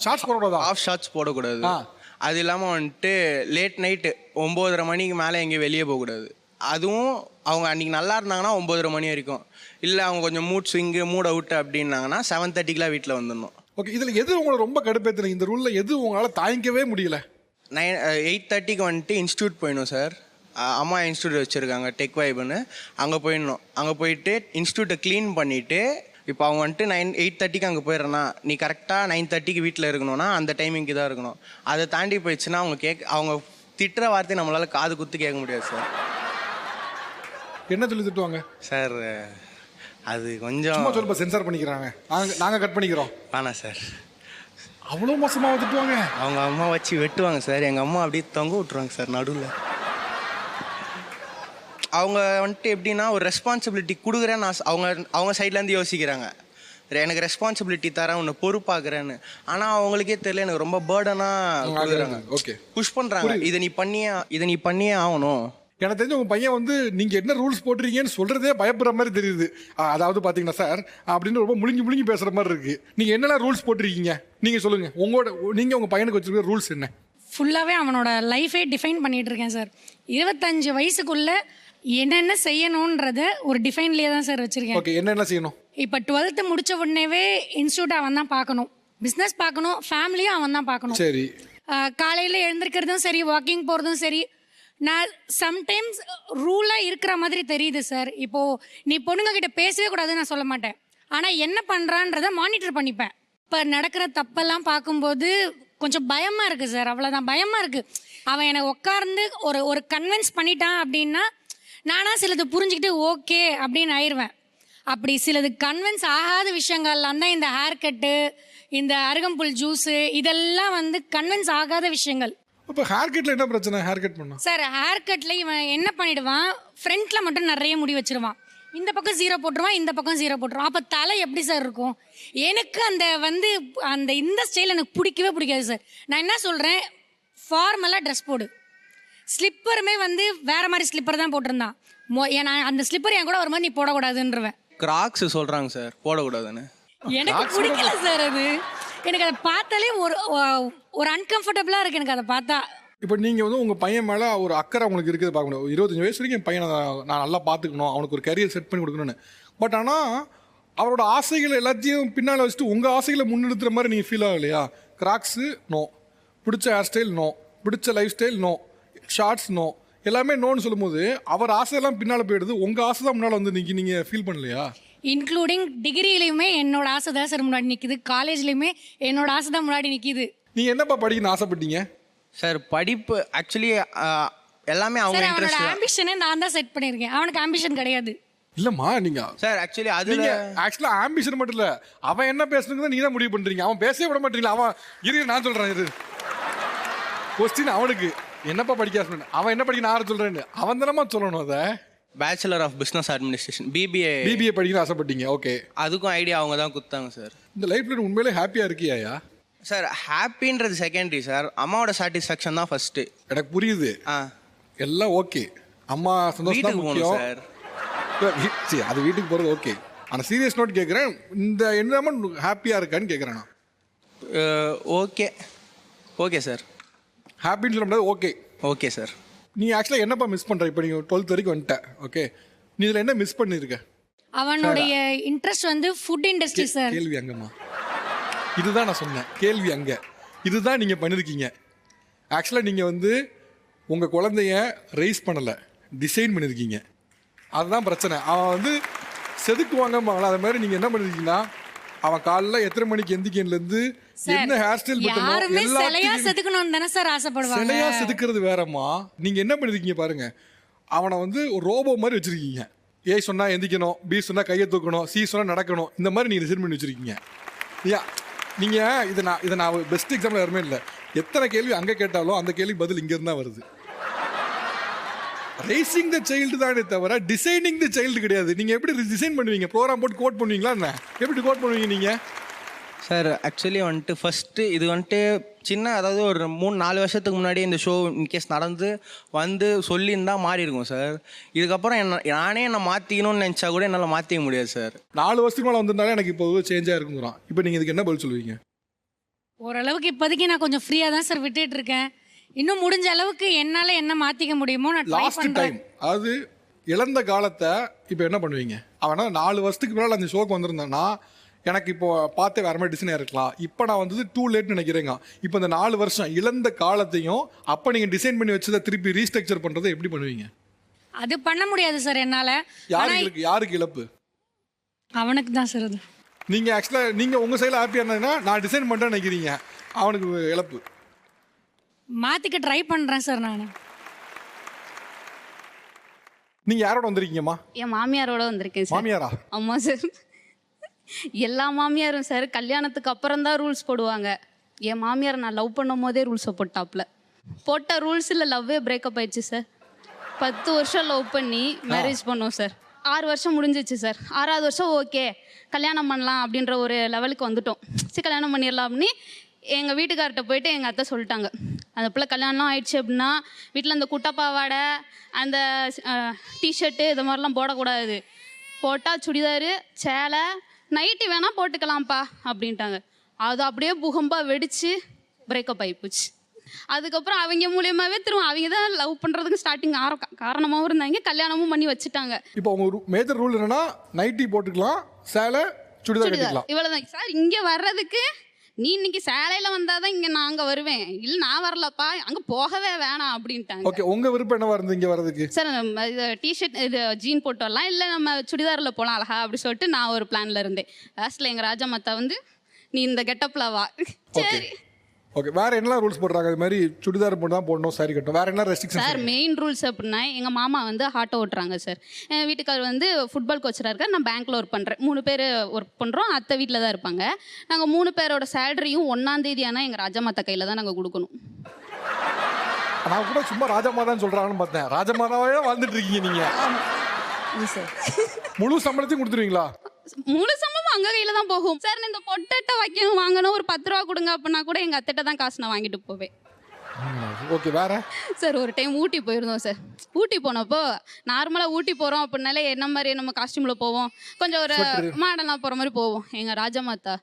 ஷார்ட்ஸ் போடக்கூடாதா?
ஆஃப் ஷார்ட்ஸ் போடக்கூடாது. அது இல்லாமல் வந்துட்டு லேட் நைட்டு 9:30 மணிக்கு மேலே எங்கேயும் வெளியே போகக்கூடாது. அதுவும் அவங்க அன்றைக்கி நல்லா இருந்தாங்கன்னா 9:30 மணி வரைக்கும். இல்லை அவங்க கொஞ்சம் மூட் ஸ்விங்கு மூட் அவுட் அப்படின்னாங்கன்னா 7:30க்குலாம் வீட்டில் வந்துடணும்.
ஓகே. இதில் எது உங்களை ரொம்ப கடுப்பேற்றுல? இந்த ரூலில் எது உங்களால் தாங்கிக்கவே முடியல?
8:30க்கு வந்துட்டு இன்ஸ்டியூட் போயிடணும் சார். அம்மா இன்ஸ்டியூட் வச்சுருக்காங்க டெக் வைப்னு. அங்கே போயிடணும். அங்கே போயிட்டு இன்ஸ்டியூட்டை க்ளீன் பண்ணிவிட்டு, இப்போ அவங்க வந்துட்டு 8:30க்கு அங்கே போயிடுறேன்னா நீ கரெக்டாக 9:30க்கு வீட்டில் இருக்கணும்னா அந்த டைமிங்க்கு தான் இருக்கணும். அதை தாண்டி போயிடுச்சுன்னா அவங்க திட்டுற வார்த்தை நம்மளால் காது குத்து கேட்க முடியாது சார்.
என்ன சொல்லி திட்டுவாங்க
சார்? அது கொஞ்சம்
சொல்லுப்பா, சென்சார் பண்ணிக்கிறாங்க, நாங்கள் கட் பண்ணிக்கிறோம்.
வேணாம் சார்.
அவ்வளோ மோசமாக திட்டுவாங்க.
அவங்க அம்மா வச்சு வெட்டுவாங்க சார். எங்கள் அம்மா அப்படியே தொங்க விட்டுருவாங்க சார் நடுவில். அவங்க வந்துட்டு எப்படின்னா ஒரு ரெஸ்பான்சிபிலிட்டி கொடுக்குறேன்னு அவங்க சைட்லேருந்து யோசிக்கிறாங்க. எனக்கு ரெஸ்பான்சிபிலிட்டி தரேன், உன்னை பொறுப்பாக்குறேன்னு. ஆனால் அவங்களுக்கே தெரியல எனக்கு ரொம்ப பேர்டனாக கொடுக்குறாங்க.
ஓகே,
புஷ் பண்ணுறாங்க. இதை நீ பண்ணியே ஆகணும்.
எனக்கு தெரிஞ்ச உங்கள் பையன் வந்து நீங்கள் என்ன ரூல்ஸ் போட்டிருக்கீங்கன்னு சொல்கிறதே பயப்படுற மாதிரி தெரியுது. அதாவது பார்த்தீங்கன்னா சார், அப்படின்னு ரொம்ப முழுங்கி பேசுகிற மாதிரி இருக்குது. நீங்கள் என்னென்ன ரூல்ஸ் போட்டிருக்கீங்க நீங்கள் சொல்லுங்கள். நீங்கள் உங்கள் பையனுக்கு வச்சுருக்க ரூல்ஸ் என்ன?
ஃபுல்லாகவே அவனோட லைஃபே டிஃபைன் பண்ணிகிட்டு இருக்கேன் சார். 25 வயசுக்குள்ளே என்னென்ன செய்யணுன்றத ஒரு டிஃபைன்லேயே தான் சார் வச்சுருக்கேன்.
ஓகே, என்னென்ன செய்யணும்?
இப்போ 12th முடித்த உடனேவே இன்ஸ்டியூட் அவன் தான் பார்க்கணும், பிஸ்னஸ் பார்க்கணும், ஃபேமிலியும் அவன் தான் பார்க்கணும்.
சரி.
காலையில் எழுந்திருக்கிறதும் சரி, வாக்கிங் போகிறதும் சரி. நான் சம்டைம்ஸ் ரூலாக இருக்கிற மாதிரி தெரியுது சார். இப்போது நீ பொண்ணுங்க கிட்ட பேசவே கூடாதுன்னு நான் சொல்ல மாட்டேன். ஆனால் என்ன பண்ணுறான்றதை மானிட்டர் பண்ணிப்பேன். இப்போ நடக்கிற தப்பெல்லாம் பார்க்கும்போது கொஞ்சம் பயமாக இருக்குது சார். அவ்வளோதான், பயமாக இருக்குது. அவன் என்னை உட்கார்ந்து ஒரு கன்வின்ஸ் பண்ணிட்டான் அப்படின்னா நானாக சிலது புரிஞ்சுக்கிட்டு ஓகே அப்படின்னு ஆயிடுவேன். அப்படி சிலது கன்வின்ஸ் ஆகாத விஷயங்கள்லாம் தான் இந்த ஹேர் கட்டு, இந்த அருகம்புல் ஜூஸு, இதெல்லாம் வந்து கன்வின்ஸ் ஆகாத விஷயங்கள்.
இப்போ ஹேர் கட்டில் என்ன பிரச்சனை? ஹேர் கட் பண்ணா
சார், ஹேர் கட்டில் இவன் என்ன பண்ணிடுவான், ஃப்ரண்ட்டில் மட்டும் நிறைய முடி வச்சிருவான், இந்த பக்கம் 0 போட்டுருவான், இந்த பக்கம் 0 போட்டுருவான். அப்போ தலை எப்படி சார் இருக்கும்? எனக்கு இந்த ஸ்டைல் எனக்கு பிடிக்கவே பிடிக்காது சார். நான் என்ன சொல்கிறேன், ஃபார்மலாக ட்ரெஸ் போடு. ஸ்லிப்பருமே வந்து வேற மாதிரி ஸ்லிப்பர் தான் போட்டிருந்தான். நான் அந்த ஸ்லிப்பர் என் கூட ஒரு மாதிரி நீ போடக்கூடாதுன்றவேன்.
கிராக்ஸ் சொல்கிறாங்க சார் போடக்கூடாதுன்னு.
எனக்கு பிடிக்கல சார் அது. எனக்கு அதை பார்த்தாலே ஒரு அன்கம்ஃபர்டபுளாக இருக்குது எனக்கு அதை பார்த்தா.
இப்போ நீங்கள் வந்து உங்கள் பையன் மேலே ஒரு அக்கறை உங்களுக்கு இருக்குது பார்க்க முடியும். 25 வயசு வரைக்கும் என் பையனை நான் நல்லா பார்த்துக்கணும், அவனுக்கு ஒரு கரியர் செட் பண்ணி கொடுக்கணும்னு. பட் ஆனால் அவரோட ஆசைகள் எல்லாத்தையும் பின்னால் வச்சுட்டு உங்கள் ஆசைகளை முன்னெடுத்துற மாதிரி நீங்கள் ஃபீல் ஆகலையா? கிராக்ஸு நோ, பிடிச்ச ஹேர் ஸ்டைல் நோ, பிடிச்ச life style no, shorts no, எல்லாமே நோன்னு சொல்லும்போது அவர் ஆசையெல்லாம் பின்னால் போயிடுது, உங்கள் ஆசை தான் முன்னால் வந்து நீங்கள் ஃபீல் பண்ணலையா?
இன்க்ளூடிங் டிகிரிலையுமே என்னோட ஆசை தான் சார் முன்னாடி நிற்கிது, காலேஜ்லேயுமே என்னோட ஆசை தான் முன்னாடி நிற்கிது.
நீங்கள் என்னப்பா படிக்கணும்னு ஆசைப்பட்டீங்க?
சார் படிப்பு ஆக்சுவலி எல்லாமே அவங்க
சார் அவனோட
இன்ட்ரெஸ்ட்.
ஆம்பிஷனே நான் தான் செட் பண்ணியிருக்கேன், அவனுக்கு ஆம்பிஷன் கிடையாது.
இல்லைம்மா, நீங்கள்
சார் ஆக்சுவலி அது
ஆக்சுவலாக ஆம்பிஷன் மட்டும் இல்லை, அவன் என்ன பேசணுங்கிறத நீ தான் முடிவு பண்ணுறீங்க. அவன் பேசவே விட மாட்டீங்களா? அவன் நான் சொல்கிறேன் கொஸ்டின் அவனுக்கு என்னப்பா படிக்க ஆசை, அவன் என்ன படிக்க நான் சொல்கிறேன்னு அவன் தானமா சொல்லணும். அதை
bachelor of business administration BBA
படிக்கணும்னு ஆசைப்பட்டீங்க. ஓகே,
அதுக்கும் ஐடியா அவங்க தான் கொடுத்தாங்க சார்.
இந்த லைஃப்பில் உண்மையிலே ஹாப்பியாக இருக்கியாயா?
சார் ஹாப்பின்றது செகண்டரி சார், அம்மாவோட சாட்டிஸ்ஃபேக்ஷன் தான் ஃபர்ஸ்ட்.
எனக்கு புரியுது, எல்லாம் ஓகே, அம்மா சந்தோஷம் தான் முக்கியம்
சார்.
சரி, அது வீட்டுக்கு போகிறது ஓகே. ஆனால் சீரியஸ் நோட் கேட்குறேன், இந்த என்விரான்மெண்ட் ஹாப்பியாக இருக்கான்னு கேட்குறேன் நான்.
ஓகே ஓகே சார்,
ஹாப்பின்னு சொல்ல முடியாது, ஓகே
ஓகே சார்.
நீ ஆக்சுவலாக என்னப்பா மிஸ் பண்ணுற? இப்போ நீங்கள் 12th வரைக்கும் வந்துட்ட, ஓகே, நீ இதில் என்ன மிஸ் பண்ணியிருக்க?
அவனுடைய இன்ட்ரெஸ்ட் வந்து ஃபுட் இண்டஸ்ட்ரி சார்.
கேள்வி அங்கம்மா, இதுதான் நான் சொன்னேன், கேள்வி அங்கே இதுதான் நீங்கள் பண்ணியிருக்கீங்க. ஆக்சுவலாக நீங்கள் வந்து உங்கள் குழந்தைய ரைஸ் பண்ணலை, டிசைன் பண்ணியிருக்கீங்க. அதுதான் பிரச்சனை. அவன் வந்து செதுக்குவாங்கம்பாங்களா, அது மாதிரி நீங்கள் என்ன பண்ணியிருக்கீங்கன்னா, அவன் காலைல எத்தனை மணிக்கு எந்திக்கன்லேருந்து என்ன ஹேர் ஸ்டைல்
யாருமே சிலையா செதுக்கணும்னு தானே சார் ஆசைப்படுவாங்க.
சிலையா செதுக்கிறது வேறம்மா. நீங்கள் என்ன பண்ணியிருக்கீங்க பாருங்க, அவனை வந்து ஒரு ரோபோ மாதிரி வச்சுருக்கீங்க. ஏ சொன்னால் எந்திக்கணும், பி சொன்னால் கையை தூக்கணும், சி சொன்னால் நடக்கணும், இந்த மாதிரி நீங்கள் டிசைன் பண்ணி வச்சுருக்கீங்க. நீங்கள் இதை நான் பெஸ்ட் எக்ஸாம்பிள் யாருமே இல்லை. எத்தனை கேள்வி அங்கே கேட்டாலும் அந்த கேள்வி பதில் இங்கேருந்து தான் வருது. ரேசிங் த சைல்டு தானே தவிர டிசைனிங் த சைல்டு கிடையாது. நீங்கள் எப்படி டிசைன் பண்ணுவீங்க? ப்ரோக்ராம் போட்டு கோட் பண்ணுவீங்களா என்ன? எப்படி கோட் பண்ணுவீங்க நீங்கள்?
சார் ஆக்சுவலி வந்துட்டு ஃபஸ்ட்டு இது வந்துட்டு சின்ன, அதாவது ஒரு 3-4 வருஷத்துக்கு முன்னாடி இந்த ஷோ இன்கேஸ் நடந்து வந்து சொல்லியிருந்தா மாறி இருக்கும் சார். இதுக்கப்புறம் நானே என்னை மாற்றிக்கணும்னு நினச்சா கூட என்னால் மாற்றிக்க முடியாது சார்.
4 வருஷத்துக்கு மேலே வந்திருந்தாலே எனக்கு இப்போ சேஞ்சாக இருக்குங்கிறான். இப்போ நீங்கள் இதுக்கு என்ன பதில் சொல்லுவீங்க?
ஓரளவுக்கு இப்போதைக்கு நான் கொஞ்சம் ஃப்ரீயாக தான் சார் விட்டுட்டு இருக்கேன். இன்னும் முடிஞ்ச அளவுக்கு என்னால் என்ன மாற்றிக்க முடியுமோ நான் ட்ரை
லாஸ்ட்
பண்ணுறேன்.
டைம், அதாவது இழந்த காலத்தை இப்போ என்ன பண்ணுவீங்க? அவனா 4 வருஷத்துக்கு மேலே அந்த ஷோக்கு வந்திருந்தான்னா எனக்கு இப்போ பார்த்து வேற மாதிரி டிசைனாக இருக்கலாம். இப்போ நான் வந்தது டூ லேட்னு நினைக்கிறேங்க. இப்போ இந்த 4 வருஷம் இழந்த காலத்தையும் அப்போ நீங்கள் டிசைன் பண்ணி வச்சதை திருப்பி ரீஸ்ட்ரக்சர் பண்ணுறதை எப்படி பண்ணுவீங்க?
அது பண்ண முடியாது சார் என்னால்.
யாருக்கு இழப்பு?
அவனுக்கு தான் சார். அது
நீங்கள் ஆக்சுவலாக நீங்கள் உங்கள் சைடில் ஹாப்பியாக இருந்ததுன்னா நான் டிசைன் பண்ணுறேன்னு நினைக்கிறீங்க, அவனுக்கு இழப்பு.
மாற்றிக்க ட்ரை பண்ணுறேன் சார் நான்.
நீங்கள் யாரோட வந்திருக்கீங்கம்மா?
என் மாமியாரோட வந்திருக்கேன் சார்.
மாமியாரா?
ஆமாம் சார். எல்லா மாமியாரும் சார் கல்யாணத்துக்கு அப்புறம் தான் ரூல்ஸ் போடுவாங்க. என் மாமியார் நான் லவ் பண்ணும் போதே ரூல்ஸை போட்டாப்புல. போட்ட ரூல்ஸில் லவ்வே பிரேக்கப் ஆயிடுச்சு சார். 10 வருஷம் லவ் பண்ணி மேரேஜ் பண்ணோம் சார். 6 வருஷம் முடிஞ்சிச்சு சார். 6ஆவது வருஷம் ஓகே கல்யாணம் பண்ணலாம் அப்படின்ற ஒரு லெவலுக்கு வந்துட்டோம். சரி கல்யாணம் பண்ணிடலாம் அப்படின்னு எங்கள் வீட்டுக்கார்ட்ட போயிட்டு எங்கள் அத்தை சொல்லிட்டாங்க, அந்த பிள்ளை கல்யாணம் ஆயிடுச்சு அப்படின்னா வீட்டில் அந்த குட்டப்பாவாடை அந்த டிஷர்ட்டு இது மாதிரிலாம் போடக்கூடாது, போட்டால் சுடிதாரு சேலை நைட்டி வேணால் போட்டுக்கலாம்ப்பா அப்படின்ட்டாங்க. அது அப்படியே பூகம்பாக வெடித்து பிரேக்கப் ஆகிப்போச்சு. அதுக்கப்புறம் அவங்க மூலியமாகவே திரும்ப அவங்க தான் லவ் பண்ணுறதுக்கு ஸ்டார்டிங் காரணமாகவும் இருந்தாங்க, கல்யாணமும் பண்ணி வச்சுட்டாங்க.
இப்போ உங்க மேஜர் ரூல் என்னன்னா நைட்டி போட்டுக்கலாம், சேலை சுடிதார் கட்டிக்கலாம்,
இவ்வளோதான் சார். இங்கே வர்றதுக்கு நீ இன்னைக்கு சேலையில் வந்தால் தான் இங்கே நான் அங்கே வருவேன், இல்லை நான் வரலப்பா அங்கே போகவே வேணாம் அப்படின்ட்டாங்க.
ஓகே, உங்கள் விருப்பம் என்னவா இருந்து இங்கே வர்றதுக்கு?
சார் இது டிஷர்ட் இது ஜீன் போட்டு வரலாம், இல்லை நம்ம சுடிதாரில் போகலாம் அழகா அப்படி சொல்லிட்டு நான் ஒரு பிளானில் இருந்தேன். லாஸ்ட்டில் எங்கள் ராஜா மாத்தா வந்து நீ இந்த கெட்டப்பில் வா. சரி
ஓகே, வேற என்னலாம் ரூல்ஸ் போடுறாங்க? அது மாதிரி சுடிதார் போட்டு தான் போடணும், சாரி கட்டணும், வேற என்ன ரெஸ்ட்ரிக்ஷன்?
சார் மெயின் ரூல்ஸ் அப்படின்னா எங்கள் மாமா வந்து ஆட்டோ ஓட்டுறாங்க சார். என் வீட்டுக்கார் வந்து ஃபுட்பால் கோச்சராக இருக்கார், நான் பேங்க்கில் ஒர்க் பண்ணுறேன். 3 பேர் ஒர்க் பண்ணுறோம். அத்தை வீட்டில் தான் இருப்பாங்க. நாங்கள் 3 பேரோட சேலரியும் 1ஆம் தேதி ஆனால் எங்கள் ராஜமாத்தா கையில் தான் நாங்கள் கொடுக்கணும்.
நான் கூட சும்மா ராஜமாதான்னு சொல்கிறாங்கன்னு பார்த்தேன். ராஜமாதாவே வாழ்ந்துட்டு இருக்கீங்க நீங்கள்.
சார்
முழு சம்பளத்தையும் கொடுத்துருவீங்களா?
முழு சம்பளமும் அங்கே கையில் தான் போகும் சார். இந்த பொட்டட்டை வாங்கணும் ஒரு 10 ரூபா கொடுங்க அப்படின்னா கூட எங்கள் அத்தைட்ட தான் காசு நான் வாங்கிட்டு போவேன்.
ஓகே, வேற?
சார் ஒரு டைம் ஊட்டி போயிருந்தோம் சார். ஊட்டி போனப்போ நார்மலாக ஊட்டி போகிறோம் அப்படின்னாலே என்ன மாதிரி நம்ம காஸ்டியூமில் போவோம், கொஞ்சம் ஒரு மாடலாக போகிற மாதிரி போவோம். எங்கள் ராஜமாதா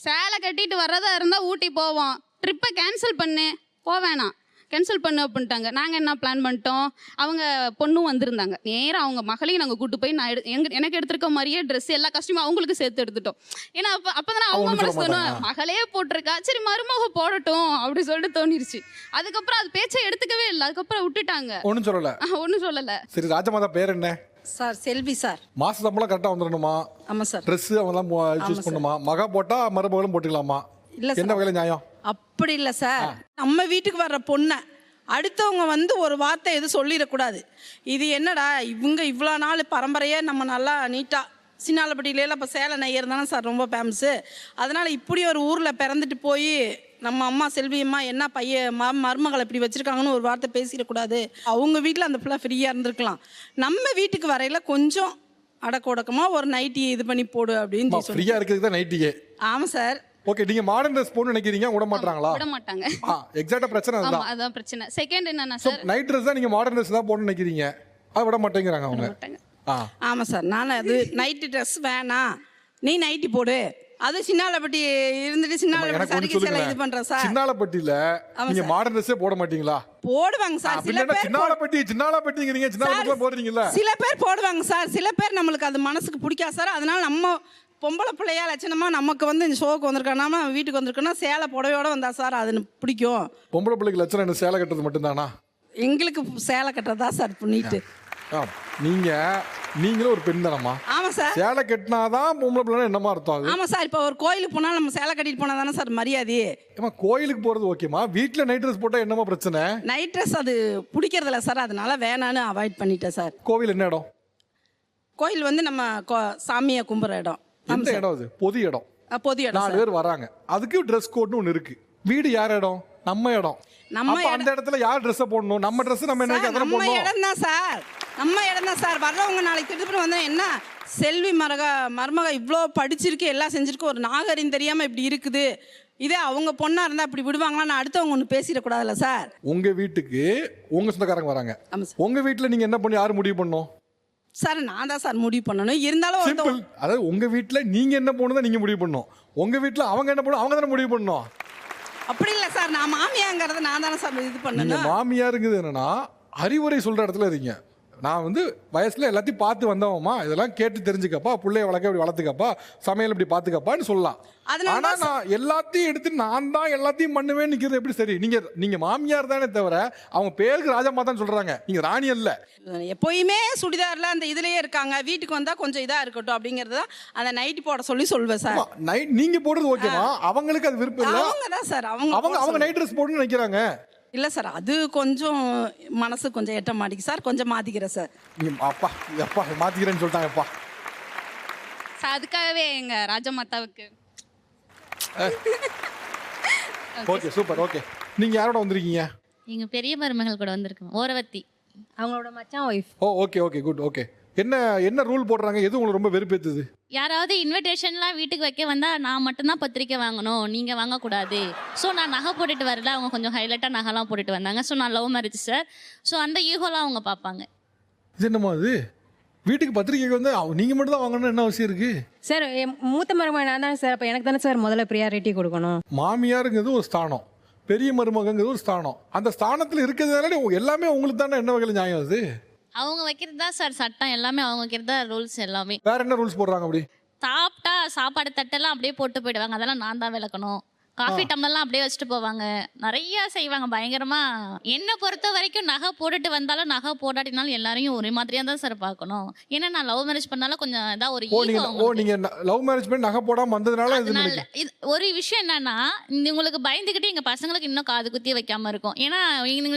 சேலை கட்டிட்டு வர்றதா இருந்தால் ஊட்டி போவோம், ட்ரிப்பை கேன்சல் போவேணாம் கேன்சல் பண்ணு அப்படின்ட்டாங்க. நாங்கள் என்ன பிளான் பண்ணிட்டோம், அவங்க பொண்ணும் வந்திருந்தாங்க, நேராக அவங்க மகளையும் நாங்கள் கூட்டு போய் நான் எனக்கு எடுத்திருக்க மாதிரியே ட்ரெஸ் எல்லா கஸ்டியூமும் அவங்களுக்கு சேர்த்து எடுத்துட்டோம். ஏன்னா அப்போ தானே அவங்க மனசு தோணும், மகளே போட்டிருக்கா, சரி மருமக போடட்டும் அப்படி சொல்லிட்டு தோணிருச்சு. அதுக்கப்புறம் அது பேச்சை எடுத்துக்கவே இல்லை, அதுக்கப்புறம் விட்டுட்டாங்க.
ஒன்றும் சொல்லல?
ஒன்றும் சொல்லலை.
சரி, ராஜமாதா பேர் என்ன?
சார் செல்வி சார்.
மாச சம்பளம் கரெக்டாக வந்துடணுமா?
ஆமாம் சார்.
ட்ரெஸ் அவங்களாம் சூஸ் பண்ணுமா? மகா போட்டா மருமகளும் போட்டுக்கலாமா?
இல்லை
என்ன வகையில் நியாயம்?
அப்படி இல்லை சார். நம்ம வீட்டுக்கு வர்ற பொண்ணை அடுத்தவங்க வந்து ஒரு வார்த்தை எதுவும் சொல்லிடக்கூடாது. இது என்னடா இவங்க இவ்வளோ நாள் பரம்பரையாக நம்ம நல்லா நீட்டாக சின்னாலப்பட்டியிலாம் இப்போ சேலை நெய்யர் தானே சார் ரொம்ப ஃபேமஸு. அதனால் இப்படி ஒரு ஊரில் பிறந்துட்டு போய் நம்ம அம்மா செல்வியம்மா என்ன பையன் மருமகளை இப்படி வச்சுருக்காங்கன்னு ஒரு வார்த்தை பேசிடக்கூடாது. அவங்க வீட்டில் அந்த பிள்ளை ஃப்ரீயாக இருந்திருக்கலாம். நம்ம வீட்டுக்கு வரையில் கொஞ்சம் அடக்கொடக்கமாக ஒரு நைட்டி இது பண்ணி போடு அப்படின்னு சொல்லி.
ஃப்ரீயாக இருக்கிறதுக்கு தான் நைட்டியே.
ஆமாம் சார்.
ஓகே, நீங்க மாடர்ன் ட்ரெஸ் போடணும்னு நினைக்கிறீங்க, விட மாட்டாங்களா?
விட மாட்டாங்க.
எக்ஸாக்ட்டா பிரச்சனை
ஆமா,
அதுதான்.
அதான் பிரச்சனை. செகண்ட் என்னன்னா சார்,
நைட் ட்ரெஸ் தான் நீங்க மாடர்ன் ட்ரெஸ் தான் போடணும்னு நினைக்கிறீங்க, அது விட மாட்டேங்கிறாங்க அவங்க.
ஆமாம் சார். நான் அது நைட்டு ட்ரெஸ் வேணாம், நீ நைட்டி போடு. அது சின்னாலப்பட்டி இருந்துட்டு சின்னாலப்பட்டி சரிக்கு சேலை இது பண்றேன் சார்.
சின்னாலப்பட்டியில நீங்க மாடர்ன் ட்ரெஸ்ஸே போட மாட்டீங்களா?
போடுவாங்க சார். சில பேர்
சின்னாலப்பட்டிங்கிறீங்க, சின்னாலப்பட்டில போடுறீங்கல்ல.
சில பேர் போடுவாங்க சார், சில பேர் நம்மளுக்கு அது மனசுக்கு பிடிக்காது சார். அதனால நம்ம பொம்பளை பிள்ளையா லட்சணமா நமக்கு வந்து இந்த ஷோக்கு வந்திருக்கானா வீட்டுக்கு வந்திருக்கோன்னா சேலை புடவையோட வந்தா சார் அது பிடிக்கும்.
பொம்பளை பிள்ளைக்கு லட்சணம் என்ன, சேலை கட்டுறது மட்டும்தானா?
எங்களுக்கு சேலை கட்டுறதா சார் பண்ணிட்டு.
நீங்களும் ஒரு பெண் தானம்மா?
ஆமாம் சார்.
சேலை கட்டினாதான் பொம்பளை பிள்ளை என்னமா அர்த்தம்?
ஆமாம் சார். இப்போ ஒரு கோயிலுக்கு போனால் நம்ம சேலை கட்டிட்டு போனால் தானே சார் மரியாதை.
ஏமா கோயிலுக்கு போகிறது ஓகேம்மா, வீட்டில் நைட் ட்ரெஸ் போட்டால் என்னமா பிரச்சனை?
நைட் ட்ரெஸ் அது பிடிக்கிறதில்ல சார், அதனால வேணான்னு அவாய்ட் பண்ணிட்டேன் சார்.
கோவில் என்ன இடம்?
கோயில் வந்து நம்ம சாமியை கும்புற இடம்.
எந்த இடம் அது? பொது இடம்.
பொது இடம்.
4 பேர் வராங்க, அதுக்கு ட்ரெஸ் கோட்னு ஒன்று இருக்கு. வீடு யார் இடம்? நம்ம இடம். நம்ம அந்த இடத்துல யார் ட்ரெஸ் போடணும்? நம்ம ட்ரெஸ் நம்ம என்ன அதெல்லாம்
நம்ம
போடணும்.
இடம் தான் சார், நம்ம இடம் தான் சார். வர்றவங்க நாளைக்கு திருப்பி வந்தா என்ன செல்வி மருமக இவ்வளோ படிச்சிருக்கு எல்லாம் செஞ்சிருக்கு, ஒரு நாகரிகம் தெரியாம இப்படி இருக்குது, இதே அவங்க பொண்ணா இருந்தா இப்படி விடுவாங்களான்னு அடுத்தவங்க ஒன்று பேசிடக்கூடாதுல்ல சார்.
உங்க வீட்டுக்கு உங்க சொந்தக்காரங்க வராங்க, உங்க வீட்டில் நீங்க என்ன பண்ணி யார் முடிவு பண்ணணும்
சார்? நான் தான் சார் முடிவு பண்ணணும். இருந்தாலும்
சிம்பிள். அதாவது உங்க வீட்டில் நீங்க என்ன போகணும் நீங்க முடிவு பண்ணணும், உங்க வீட்டில் அவங்க என்ன பண்ணணும் அவங்க தானே முடிவு பண்ணணும்.
அப்படி இல்லை சார், நான் மாமியாங்கிறத நான் தானே சார் இது பண்ணணும்.
மாமியாருங்கிறது என்னன்னா அறிவுரை சொல்ற இடத்துல இருக்கீங்க. நான் வந்து வயசுல எல்லாத்தையும் பார்த்து வந்தவமா, இதெல்லாம் கேட்டு தெரிஞ்சுக்கப்பா, பிள்ளைய வளர்க்க இப்படி வளர்த்துக்கப்பா, சமையல் இப்படி பார்த்துக்கப்பான்னு சொல்லலாம். ஆனா நான் எல்லாத்தையும் எடுத்து நான் தான் எல்லாத்தையும் பண்ணுவேன்னு நிற்கிறது எப்படி சரி? நீங்க மாமியார் தானே தவிர அவங்க பேருக்கு ராஜமாதான் சொல்றாங்க, நீங்க ராணி அல்ல.
எப்பயுமே சுடிதார்ல அந்த இதுலயே இருக்காங்க, வீட்டுக்கு வந்தா கொஞ்சம் இதா இருக்கட்டும் அப்படிங்கறது தான் அந்த நைட்டி போட சொல்லி சொல்வேன் சார்.
நைட் நீங்க போடுறது ஓகேவா? அவங்களுக்கு அது விருப்பம் இல்ல.
அவங்க தான் சார்
அவங்க நைட் ட்ரெஸ் போடணும்னு நினைக்கிறாங்க.
இல்லை சார், அது கொஞ்சம் மனசு கொஞ்சம் எட்ட மாட்டிக்கு சார், கொஞ்சம் மாற்றிக்கிறேன் சார்.
அப்பா எப்பா மாற்றிக்கிறேன்னு சொல்லிட்டாங்கப்பா.
அதுக்காகவே எங்கள் ராஜமாதாவுக்கு.
Okay super. ஓகே, நீங்கள் யாரோட வந்திருக்கீங்க?
எங்கள் பெரிய மருமகள் கூட வந்திருக்கோம், ஓரவத்தி,
அவங்களோட மச்சான் wife.
Okay okay good. Okay, என்ன ரூல் போடுறாங்க? எது உங்களுக்கு ரொம்ப வெறுப்பேத்துது?
யாராவது இன்விடேஷன்லாம் வீட்டுக்கு வைக்க வந்தால் நான் மட்டும்தான் பத்திரிக்கை வாங்கணும், நீங்கள் வாங்கக்கூடாது. ஸோ நான் நகை போட்டுட்டு வரல, அவங்க கொஞ்சம் ஹைலைட்டாக நகைலாம் போட்டுட்டு வந்தாங்க. ஸோ நான் லவ் மேரேஜ் சார். ஸோ அந்த ஈகோலாம் அவங்க பார்ப்பாங்க.
இது என்னம்மா அது? வீட்டுக்கு பத்திரிக்கைக்கு வந்து நீங்கள் மட்டும் தான் வாங்கணும்னு என்ன அவசியம் இருக்கு
சார்? மூத்த மருமகன் நான் தானே சார், அப்போ எனக்கு தானே சார் முதல்ல ப்ரியாரிட்டி கொடுக்கணும்.
மாமியாருங்கிறது ஒரு ஸ்தானம், பெரிய மருமகங்கிறது ஒரு ஸ்தானம். அந்த ஸ்தானத்தில் இருக்கிறதுனால எல்லாமே உங்களுக்கு தானே என்ன வகையில் நியாயம் அது?
அவங்க வைக்கிறது தான் சார் சட்டம், எல்லாமே அவங்க வைக்கிறது தான் ரூல்ஸ் எல்லாமே.
வேற என்ன ரூல்ஸ் போடுறாங்க அப்படி?
சாப்பிட்டா சாப்பாடு தட்டெல்லாம் அப்படியே போட்டு போயிடுவாங்க, அதெல்லாம் நான் தான் விளக்கணும். காஃபி டம்ளர்லாம் அப்படியே வச்சுட்டு போவாங்க, நிறைய செய்வாங்க பயங்கரமா. என்னை பொறுத்த வரைக்கும் நகை போட்டுட்டு வந்தாலும் நகை போடாட்டினாலும் எல்லாரையும் ஒரே மாதிரியா தான் சார் பார்க்கணும். ஏன்னா நான் லவ் மேரேஜ் பண்ணாலும் கொஞ்சம் ஏதாவது ஒரு
நீங்க லவ் மேரேஜ் பண்ணி நகை போடாம வந்ததுனால
இது ஒரு விஷயம் என்னன்னா, உங்களுக்கு பயந்துக்கிட்டு எங்க பசங்களுக்கு இன்னும் காது குத்தி வைக்காம இருக்கும். ஏன்னா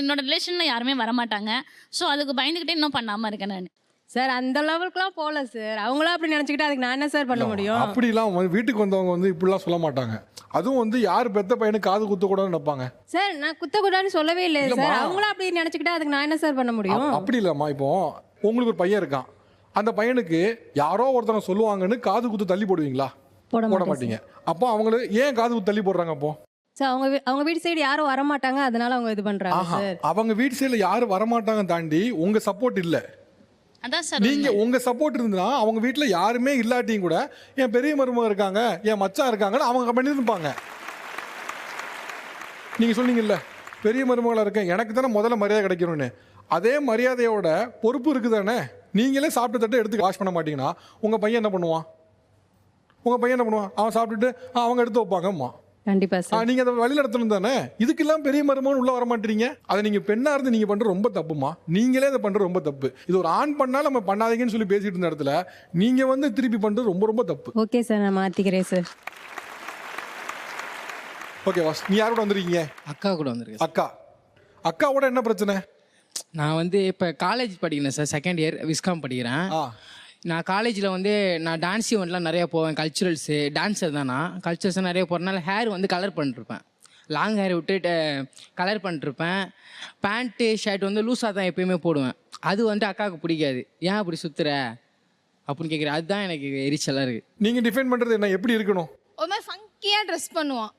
என்னோட ரிலேஷன்ல யாருமே வரமாட்டாங்க. ஸோ அதுக்கு பயந்துக்கிட்டே இன்னும் பண்ணாம இருக்கேன் நான்.
சார் அந்த லெவலுக்குலாம் போகல சார், அவங்களா அப்படி நினச்சிக்கிட்டு அதுக்கு நான் என்ன சார் பண்ண முடியும்?
அப்படிலாம் வீட்டுக்கு வந்தவங்க வந்து இப்படிலாம் சொல்ல மாட்டாங்க. அதுவும் வந்து யார் பெத்த பையனுக்கு காது குத்தக்கூடாதுன்னு நினைப்பாங்க
சார். நான் குத்தக்கூடாதுன்னு சொல்லவே இல்லை சார், அவங்களா அப்படி நினச்சிக்கிட்டு அதுக்கு நான் என்ன சார் பண்ண முடியும்?
அப்படி இல்லைம்மா, இப்போ உங்களுக்கு ஒரு பையன் இருக்கான், அந்த பையனுக்கு யாரோ ஒருத்தவங்க சொல்லுவாங்கன்னு காது குத்து தள்ளி போடுவீங்களா? போட மாட்டீங்க. அப்போ அவங்களுக்கு ஏன் காது குத்து தள்ளி போடுறாங்க? அப்போ
சார் அவங்க வீட்டு சைடு யாரும் வரமாட்டாங்க, அதனால அவங்க இது பண்றாங்க
ஆஹா,
சார்.
அவங்க வீட்டு சைடுல யாரும் வரமாட்டாங்க தாண்டி உங்க சப்போர்ட் இல்ல.
அதான் சார்
நீங்க உங்க சப்போர்ட் இருந்தா அவங்க வீட்டுல யாருமே இல்லாட்டியும் கூட என் பெரிய மருமக இருக்காங்க, என் மச்சான் இருக்காங்கன்னு அவங்க பண்ணிருப்பாங்க. நீங்க சொன்னீங்கல்ல பெரிய மருமகளா இருக்கேன், எனக்கு தானே முதல்ல மரியாதை கிடைக்கணும்னு. அதே மரியாதையோட பொறுப்பு இருக்குதானே. நீங்களே சாப்பிட்டு தட்டு எடுத்து வாஷ் பண்ண மாட்டீங்கன்னா உங்க பையன் என்ன பண்ணுவான்? அவன் சாப்பிட்டுட்டு அவங்க எடுத்து வைப்பாங்கம்மா.
கண்டிப்பா சார்.
நீங்க அதை வழி நடத்தணும் தானே. இதுக்கெல்லாம் பெரிய மருமகன் உள்ள வர மாட்டீங்க. அதை நீங்க பெண்ணா இருந்து நீங்க பண்ற ரொம்ப தப்புமா. நீங்களே அதை பண்ற ரொம்ப தப்பு. இது ஒரு ஆண் பண்ணா நம்ம பண்ணாதீங்கன்னு சொல்லி பேசிட்டு இருந்த இடத்துல நீங்க திருப்பி பண்றது ரொம்ப ரொம்ப தப்பு.
ஓகே சார், நான் மாத்திக்கிறேன் சார்.
ஓகே வாஸ், நீ யாரோட வந்திருக்கீங்க?
அக்கா கூட வந்திருக்கேன்.
அக்காவோட என்ன பிரச்சனை?
நான் இப்போ காலேஜ் படிக்கிறேன் சார், செகண்ட் இயர் விஸ்காம் படிக்கிறேன். நான் காலேஜில் நான் டான்ஸ் ஈவெண்ட்லாம் நிறையா போவேன். கல்ச்சுரல்ஸு டான்ஸர் தான். நான் கல்ச்சுரல்ஸ் நிறைய போகிறனால ஹேர் கலர் பண்ணிட்டுருப்பேன். லாங் ஹேர் விட்டு கலர் பண்ணிட்டுருப்பேன். பேண்ட்டு ஷர்ட் லூஸாக தான் எப்பயுமே போடுவேன். அது அக்காவுக்கு பிடிக்காது. ஏன் அப்படி சுற்றுற அப்படின்னு கேட்குறேன். அதுதான் எனக்கு எரிச்சலாக இருக்குது.
நீங்கள் டிஃபைன் பண்ணுறது என்ன, எப்படி இருக்கணும்?
ஒரு மாதிரி ஃபங்கியாக ட்ரெஸ் பண்ணுவான்,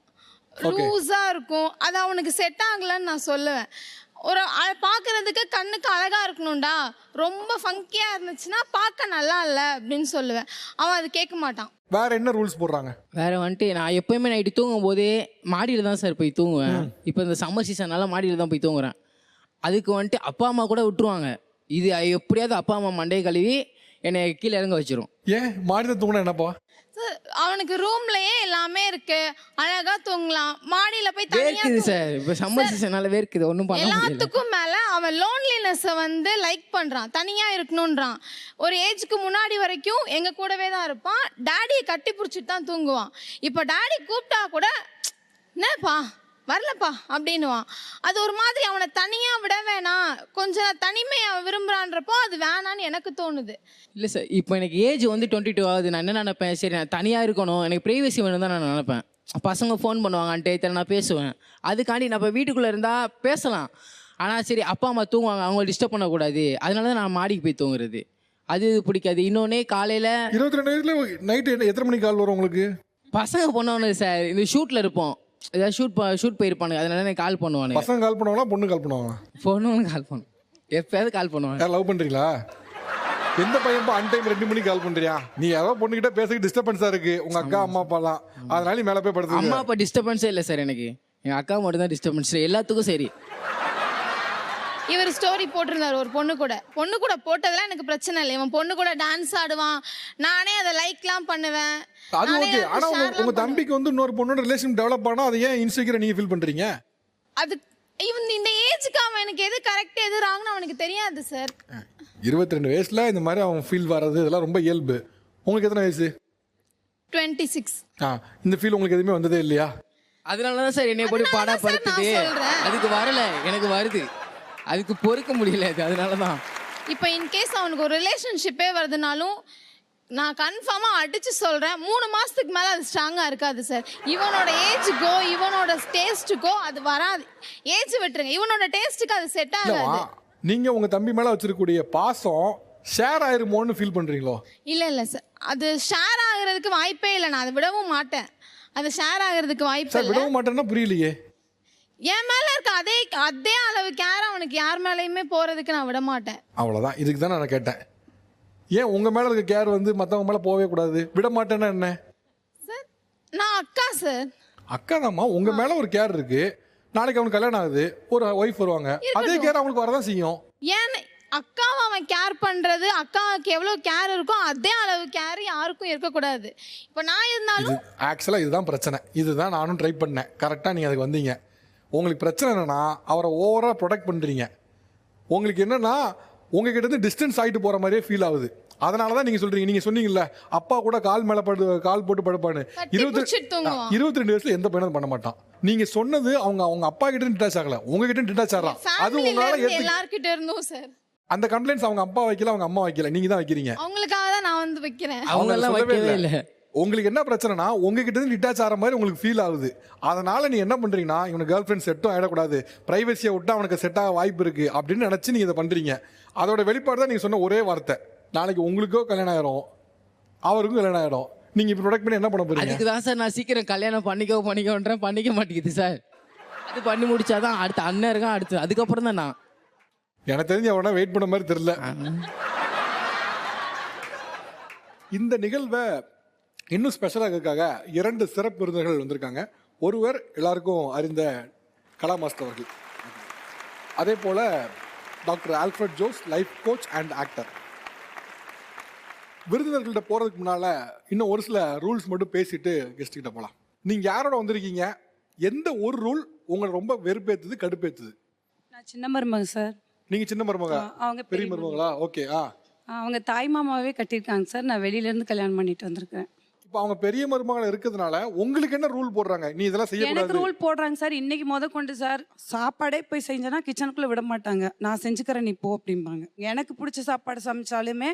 லூஸாக இருக்கும். அது அவனுக்கு செட் ஆகலன்னு நான் சொல்லுவேன். ஒரு பார்க்கறதுக்கு கண்ணுக்கு அழகாக இருக்கணும்டா, ரொம்ப ஃபங்கியாக இருந்துச்சுன்னா பார்க்க நல்லா இல்லை அப்படின்னு சொல்லுவேன். அவன் அது கேட்க மாட்டான்.
வேற என்ன ரூல்ஸ் போடுறாங்க?
வேற நான் எப்பயுமே நைட்டு தூங்கும் போதே மாடியில் தான் சார் போய் தூங்குவேன். இப்போ இந்த சம்மர் சீசனால மாடியில் தான் போய் தூங்குறேன். அதுக்கு அப்பா அம்மா கூட விட்டுருவாங்க. இது எப்படியாவது அப்பா அம்மா மண்டையை கழுவி என்னை கீழே இறங்க வச்சிரும்.
ஏன் மாடியில் தூங்கினா என்னப்பா?
அவனுக்கு ரூம்லயே எல்லாமே இருக்கு, அழகா தூங்கலாம். மாடியில போய்
வேர்க்குது சார், இப்போ சம்மர் சீசனால வேர்க்குது, ஒன்றும் பண்ண முடியல.
எல்லாத்துக்கும் மேல அவன் லோன்லினஸை லைக் பண்றான், தனியா இருக்கணும்ன்றான். ஒரு ஏஜுக்கு முன்னாடி வரைக்கும் எங்க கூடவே தான் இருப்பான். டாடியை கட்டி பிடிச்சிட்டு தான் தூங்குவான். இப்போ டாடி கூப்பிட்டா கூட என்னப்பா வரலப்பா அப்படின்னுவான். அது ஒரு மாதிரி அவனை தனியா விட வேணாம், கொஞ்சம் தனிமை அவன் விரும்புறான்றப்போ அது வேணான்னு எனக்கு தோணுது.
இல்லை சார், இப்போ எனக்கு ஏஜ் 22 ஆகுது. நான் என்ன நினைப்பேன், சரி நான் தனியாக இருக்கணும், எனக்கு ப்ரைவசி வேணும் தான் நான் நினைப்பேன். பசங்க ஃபோன் பண்ணுவாங்கன்ட்டு நான் பேசுவேன். அதுக்காண்டி நான் இப்போ வீட்டுக்குள்ளே இருந்தால் பேசலாம். ஆனால் சரி அப்பா அம்மா தூங்குவாங்க, அவங்கள டிஸ்டர்ப் பண்ணக்கூடாது, அதனால தான் நான் மாடிக்கு போய் தூங்குறது. அது பிடிக்காது. இன்னொன்னே காலையில்
22 வயசுல நைட்டு எத்தனை மணிக்கு கால் வரும் உங்களுக்கு?
பசங்க பண்ணுவானு சார், இந்த ஷூட்டில் இருப்போம், ஏதாவது ஷூட் போயிருப்பானுங்க, அதனால எனக்கு கால் பண்ணுவானு.
பசங்க கால் பண்ணுவாங்களா, பொண்ணு கால் பண்ணுவாங்களா?
பொண்ணு கால் பண்ணும், எப்பயாவது கால் பண்ணுவாங்க.
லவ் பண்ணுறீங்களா? எந்த பையன் அன்டைம் 2 மணிக்கு கால் பண்ணுறியா? நீ ஏதோ பொண்ணுகிட்ட பேச டிஸ்டர்பன்ஸாக இருக்கு உங்க அக்கா அம்மா அப்பாலாம், அதனால நீ மேலே போய் படுத்து.
அம்மா அப்பா டிஸ்டர்பன்ஸே இல்லை சார், எனக்கு எங்கள் அக்கா மட்டும் தான் டிஸ்டர்பன்ஸ், எல்லாத்துக்கும் சரி.
இவர் ஸ்டோரி போட்டிருந்தார் ஒரு பொண்ணு கூட போட்டதெல்லாம் எனக்கு பிரச்சனை இல்லை. இவன் பொண்ணு கூட டான்ஸ் ஆடுவான், நானே அதை லைக்லாம் பண்ணுவேன்.
அது ஓகே. ஆனா உங்க தம்பிக்கு இன்னொரு பொண்ணோட ரிலேஷன் டெவலப் ஆனா அதை ஏன் இன்செக்யூரா நீங்க ஃபீல் பண்றீங்க?
அது இவன் இந்த ஏஜுக்கு அவன் எனக்கு எது கரெக்ட் எது ராங்னு அவனுக்கு தெரியாது சார்.
22 வயசுல இந்த மாதிரி அவன் ஃபீல் வர்றது இதெல்லாம் ரொம்ப இயல்பு. உங்களுக்கு எத்தனை வயசு?
26.
இந்த ஃபீல் உங்களுக்கு எதுவுமே வந்ததே இல்லையா?
அதனால தான் சார் என்னை போய் பாடாப்படுத்துது. அதுக்கு வரல, எனக்கு வருது, அதுக்கு பொறுக்க முடியல. அதனால தான்
இப்போ இன்கேஸ் அவனுக்கு ஒரு ரிலேஷன்ஷிப்பே வருதுனாலும் நான் கன்ஃபார்மாக அடித்து சொல்கிறேன், 3 மாதத்துக்கு மேலே அது ஸ்ட்ராங்காக இருக்காது சார். இவனோட ஏஜுக்கோ இவனோட டேஸ்ட்டுக்கோ அது வராது. ஏஜ் விட்டுருங்க, இவனோட டேஸ்ட்டுக்கு அது செட் ஆகாது.
நீங்கள் உங்கள் தம்பி மேலே வச்சிருக்கக்கூடிய பாசம் ஷேர் ஆயிருமோன்னு ஃபீல் பண்ணுறீங்களோ?
இல்லை சார், அது ஷேர் ஆகிறதுக்கு வாய்ப்பே இல்லை. நான் அதை விடவும் மாட்டேன். அது ஷேர் ஆகிறதுக்கு வாய்ப்பே இல்லை.
விடவும் மாட்டேன்னா புரியலையே.
என் மேலே இருக்க அதே அளவு கேர் அவனுக்கு யார் மேலேயுமே போகிறதுக்கு நான் விட மாட்டேன்.
அவ்வளோதான். இதுக்கு தான் நான் கேட்டேன், ஏன் உங்கள் மேலே இருக்க கேர் மற்றவங்க மேலே போகவே கூடாது? விட மாட்டேன்னா என்ன
சார்? நான் அக்கா சார்.
அக்கா தான்மா, உங்கள் மேலே ஒரு கேர் இருக்கு. நாளைக்கு அவனுக்கு கல்யாணம் ஆகுது, ஒரு ஒய்ஃப் வருவாங்க, அதே கேர் அவங்களுக்கு வரதான் செய்யும்.
ஏன் அக்காவை அவன் கேர் பண்ணுறது, அக்காவுக்கு எவ்வளோ கேர் இருக்கோ அதே அளவு கேர் யாருக்கும் இருக்கக்கூடாது. இப்போ நான் இருந்தாலும்
ஆக்சுவலாக இதுதான் பிரச்சனை. இதுதான் நானும் ட்ரை பண்ணேன். கரெக்டாக நீங்கள் அதுக்கு வந்தீங்க. உங்களுக்கு பிரச்சனை என்னன்னா அவரை ஓவராக ப்ரொடெக்ட் பண்ணுறீங்க. உங்களுக்கு என்னன்னா உங்ககிட்ட இருந்து டிஸ்டன்ஸ் ஆகிட்டு போகிற மாதிரியே ஃபீல் ஆகுது. அதனால தான் நீங்கள் சொல்கிறீங்க. நீங்கள் சொன்னீங்கல்ல அப்பா கூட கால் போட்டு படுப்பான்னு. 22 வயசுல எந்த பையனும் பண்ண மாட்டான். நீங்கள் சொன்னது அவங்க அப்பா கிட்ட டிட்டாச் ஆகலை, உங்ககிட்ட டிட்டாச் ஆகிறான். அது உங்களால்
எல்லார்கிட்ட இருந்தோம் சார்.
அந்த கம்ப்ளைண்ட்ஸ் அவங்க அப்பா வைக்கல, அவங்க அம்மா வைக்கல, நீங்கள் தான் வைக்கிறீங்க.
அவங்களுக்காக தான் நான் வைக்கிறேன்.
அவங்க எல்லாம் வைக்கவே இல்லை.
உங்களுக்கு என்ன பிரச்சனைனா உங்ககிட்ட இருந்து டிட்டாச் ஆகிற மாதிரி உங்களுக்கு ஃபீல் ஆகுது. அதனால நீ என்ன பண்றீங்கன்னா இவனுக்கு கேர்ள் ஃப்ரெண்ட் செட்டும் ஆகிடக்கூடாது, பிரைவசியை விட்டா அவனுக்கு செட் ஆக வாய்ப்பு இருக்கு அப்படின்னு நினைச்சு நீங்க இதை பண்றீங்க. அதோட வெளிப்பாடு தான் நீங்க சொன்ன ஒரே வார்த்தை. நாளைக்கு உங்களுக்கோ கல்யாணம் ஆயிரும், அவருக்கும் கல்யாணம் ஆயிடும், நீங்க இப்போ ப்ரொடக்ட் பண்ணி என்ன பண்ண போறீங்க?
அதுக்கு தான் சார் நான் சீக்கிரம் கல்யாணம் பண்ணிக்கோன்றேன், பண்ணிக்க மாட்டேங்குது சார். அது பண்ணி முடிச்சாதான் அடுத்த அண்ணன் இருக்கான், அடுத்து அதுக்கப்புறம் தான் நான்.
எனக்கு தெரிஞ்சு அவனா வெயிட் பண்ண மாதிரி தெரியல. இந்த நிகழ்வை இன்னும் ஸ்பெஷலாக 2 சிறப்பு விருந்தினர்கள் வந்திருக்காங்க. ஒருவர் எல்லாருக்கும் அறிந்த கலா மாஸ்டர் அவர்கள், அதே போல doctor Alfred Jose, life coach and actor. விருந்தினர்கள்ட்ட போறதுக்கு முன்னால இன்னும் ஒரு சில ரூல்ஸ் மட்டும் பேசிட்டு கெஸ்ட் கிட்ட போகலாம். நீங்க யாரோட வந்திருக்கீங்க? எந்த ஒரு ரூல் உங்களை ரொம்ப வெறுப்பேத்துது, கடுப்பேத்துது?
நான் சின்ன மருமக சார்.
நீங்க சின்ன மருமக,
அவங்க
பெரிய மருமகளா? ஓகே.
அவங்க தாய் மாமாவே கட்டியிருக்காங்க சார். நான் வெளியிலேருந்து கல்யாணம் பண்ணிட்டு வந்திருக்கேன்.
இப்போ அவங்க பெரிய மருமகள் இருக்கிறதுனால உங்களுக்கு என்ன ரூல் போடுறாங்க? நீ இதெல்லாம் செய்யக்கூடாது.
எனக்கு ரூல் போடுறாங்க சார். இன்னைக்கு கொண்டு சார் சாப்பாடே போய் செஞ்சேன்னா கிச்சனுக்குள்ளே விட மாட்டாங்க. நான் செஞ்சுக்கிறேன் நீ போ அப்படிம்பாங்க. எனக்கு பிடிச்ச சாப்பாடு சமைச்சாலுமே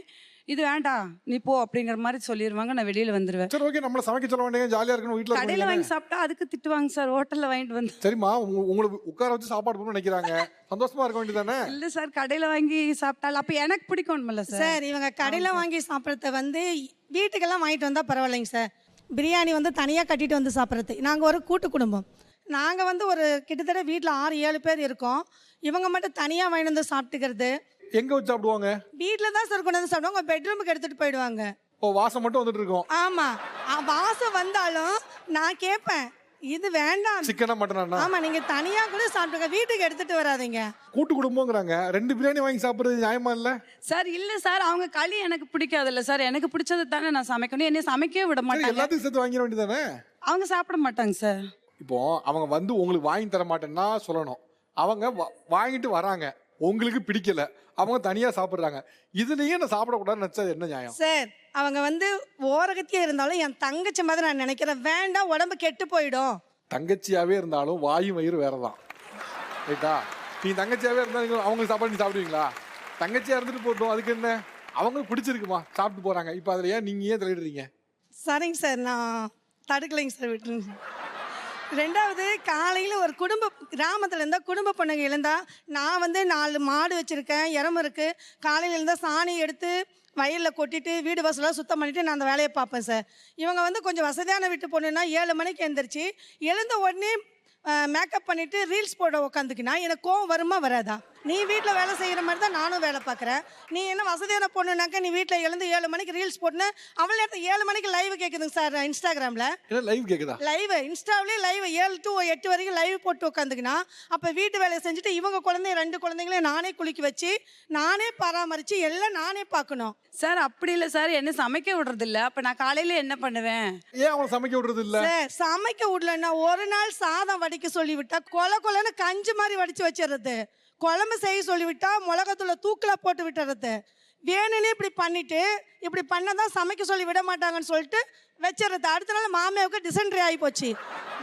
இது வேண்டாம் நீ போ அப்படிங்கிற மாதிரி சொல்லிடுவாங்க. நான் வெளியில வந்துடுவேன்.
சரி, ஓகே, நம்மள சமைக்க சொல்ல வேண்டிய ஜாலியா இருக்கணும். வீட்ல
கடையில் வாங்கி சாப்பிட்டா அதுக்கு திட்டுவாங்க சார். ஹோட்டலில் வாங்கிட்டு வந்து.
சரிம்மா, உங்களுக்கு உட்கார வச்சு சாப்பாடு போடணும்னு நினைக்கிறாங்க, சந்தோஷமா இருக்க வேண்டியதானே?
இல்லை சார், கடையில் வாங்கி சாப்பிட்டாலும் அப்போ எனக்கு பிடிக்கும்ல சார்.
சார் இவங்க கடையில் வாங்கி சாப்பிட்றத வீட்டுக்கெல்லாம் வாங்கிட்டு வந்தால் பரவாயில்லைங்க சார். பிரியாணி தனியாக கட்டிட்டு வந்து சாப்பிட்றது. நாங்கள் ஒரு கூட்டு குடும்பம். நாங்கள் ஒரு கிட்டத்தட்ட வீட்டில் 6-7 பேர் இருக்கோம். இவங்க மட்டும் தனியாக வாங்கிட்டு வந்து சாப்பிட்டுக்கிறது.
எங்க வச்சு சாப்பிடுவாங்க?
வீட்டில் தான் சார் கொண்டு வந்து சாப்பிடுவாங்க. பெட்ரூமுக்கு எடுத்துகிட்டு போயிடுவாங்க.
ஓ, வாசம் மட்டும் வந்துட்டு இருக்கோம்.
ஆமாம், வாசம் வந்தாலும் நான் கேட்பேன் இது வேண்டாம்,
சிக்கனா மட்டனா?
ஆமா, நீங்க தனியா கூட சாப்பிடுங்க, வீட்டுக்கு எடுத்துட்டு வராதீங்க.
கூட்டு குடும்பம்ங்கறாங்க. 2 பிரியாணி வாங்கி சாப்பிடுறது நியாயமா இல்ல
சார்? இல்ல சார், அவங்க களி எனக்கு பிடிக்காதுல்ல சார். எனக்கு பிடிச்சது தானே நான் சமைக்கணும். என்ன சமைக்கவே விட மாட்டாங்க.
எல்லாத்தையும் சேர்த்து வாங்கிட வேண்டியதானே?
அவங்க சாப்பிட மாட்டாங்க சார்.
இப்போ அவங்க உங்களுக்கு வாங்கி தர மாட்டேன்னா சொல்லணும். அவங்க வாங்கிட்டு வராங்க, உங்களுக்கு பிடிக்கல, அவங்க தனியா சாப்பிடுறாங்க. இதுலயே நான் சாப்பிடக்கூடாதுன்னு நினைச்சா என்ன நியாயம்?
சார் அவங்க ஓரகத்தியா இருந்தாலும் என் தங்கச்சி மாதிரி நான் நினைக்கிறேன். வேண்டாம், உடம்பு கெட்டு போயிடும்.
தங்கச்சியாவே இருந்தாலும் வாயும் வயிறு வேறதான், ரைட்டா? நீ தங்கச்சியாவே இருந்தாலும் அவங்க சாப்பாடு நீ சாப்பிடுவீங்களா? தங்கச்சியா இருந்துட்டு போட்டோம், அதுக்கு என்ன? அவங்களுக்கு பிடிச்சிருக்குமா, சாப்பிட்டு போறாங்க. இப்போ அதுல ஏன் நீங்க ஏன் தலையிடுறீங்க?
சரிங்க சார், நான் தடுக்கலைங்க சார், விட்டுருங்க. 2வது, காலையில் ஒரு கிராமத்தில் இருந்தால் குடும்ப பொண்ணுங்க எழுந்தால் நான் 4 மாடு வச்சுருக்கேன், இறம இருக்குது. காலையில் இருந்தால் சாணி எடுத்து வயலில் கொட்டிட்டு வீடு வாசலாம் சுத்தம் பண்ணிவிட்டு நான் அந்த வேலையை பார்ப்பேன் சார். இவங்க கொஞ்சம் வசதியான வீட்டு பொண்ணுன்னா 7 மணிக்கு எழுந்திரிச்சு எழுந்த உடனே மேக்கப் பண்ணிவிட்டு ரீல்ஸ் போட உட்காந்துக்கினா எனக்கு கோவம் வருமா வராதா? நீ வீட்டில் வேலை செய்கிற மாதிரி தான் நானும் வேலை பார்க்குறேன். நீ என்ன வசதியான பொண்ணுனாக்கா நீ வீட்டில் எழுந்து 7 மணிக்கு ரீல்ஸ் போட்டுன்னு அவ்வளோ நேரத்தில் 7 மணிக்கு லைவ் கேட்குதுங்க சார். இன்ஸ்டாகிராமில்
லைவ் கேட்குதா? லைவ்
இன்ஸ்டாவிலே லைவ் 7 to 8 வரைக்கும் லைவ் போட்டு உட்காந்துக்கினா அப்போ வீட்டு வேலையை செஞ்சுட்டு இவங்க 2 குழந்தைங்களையும் நானே குளிக்க வச்சு நானே பராமரித்து எல்லாம் நானே பார்க்கணும்
சார். அப்படி இல்லை சார், என்ன சமைக்க விடுறது இல்லை. அப்போ நான் காலையில் என்ன பண்ணுவேன்?
ஏன் அவங்க சமைக்க விடுறது இல்லை?
சார் சமைக்க விடலன்னா ஒரு நாள் சாதம் வடிக்க சொல்லிவிட்டா கொலன்னு கஞ்சி மாதிரி வடித்து வச்சிடுறது. குழம்பு செய்ய சொல்லிவிட்டா மிளகாத்தூளை தூக்கில் போட்டு விட்டுறது. வேணும்னே இப்படி பண்ணதான் சமைக்க சொல்லி விட மாட்டாங்கன்னு சொல்லிட்டு வச்சிடுறது. அடுத்த நாள் மாமியாவுக்கு டிசென்ட்ரி ஆகி போச்சு.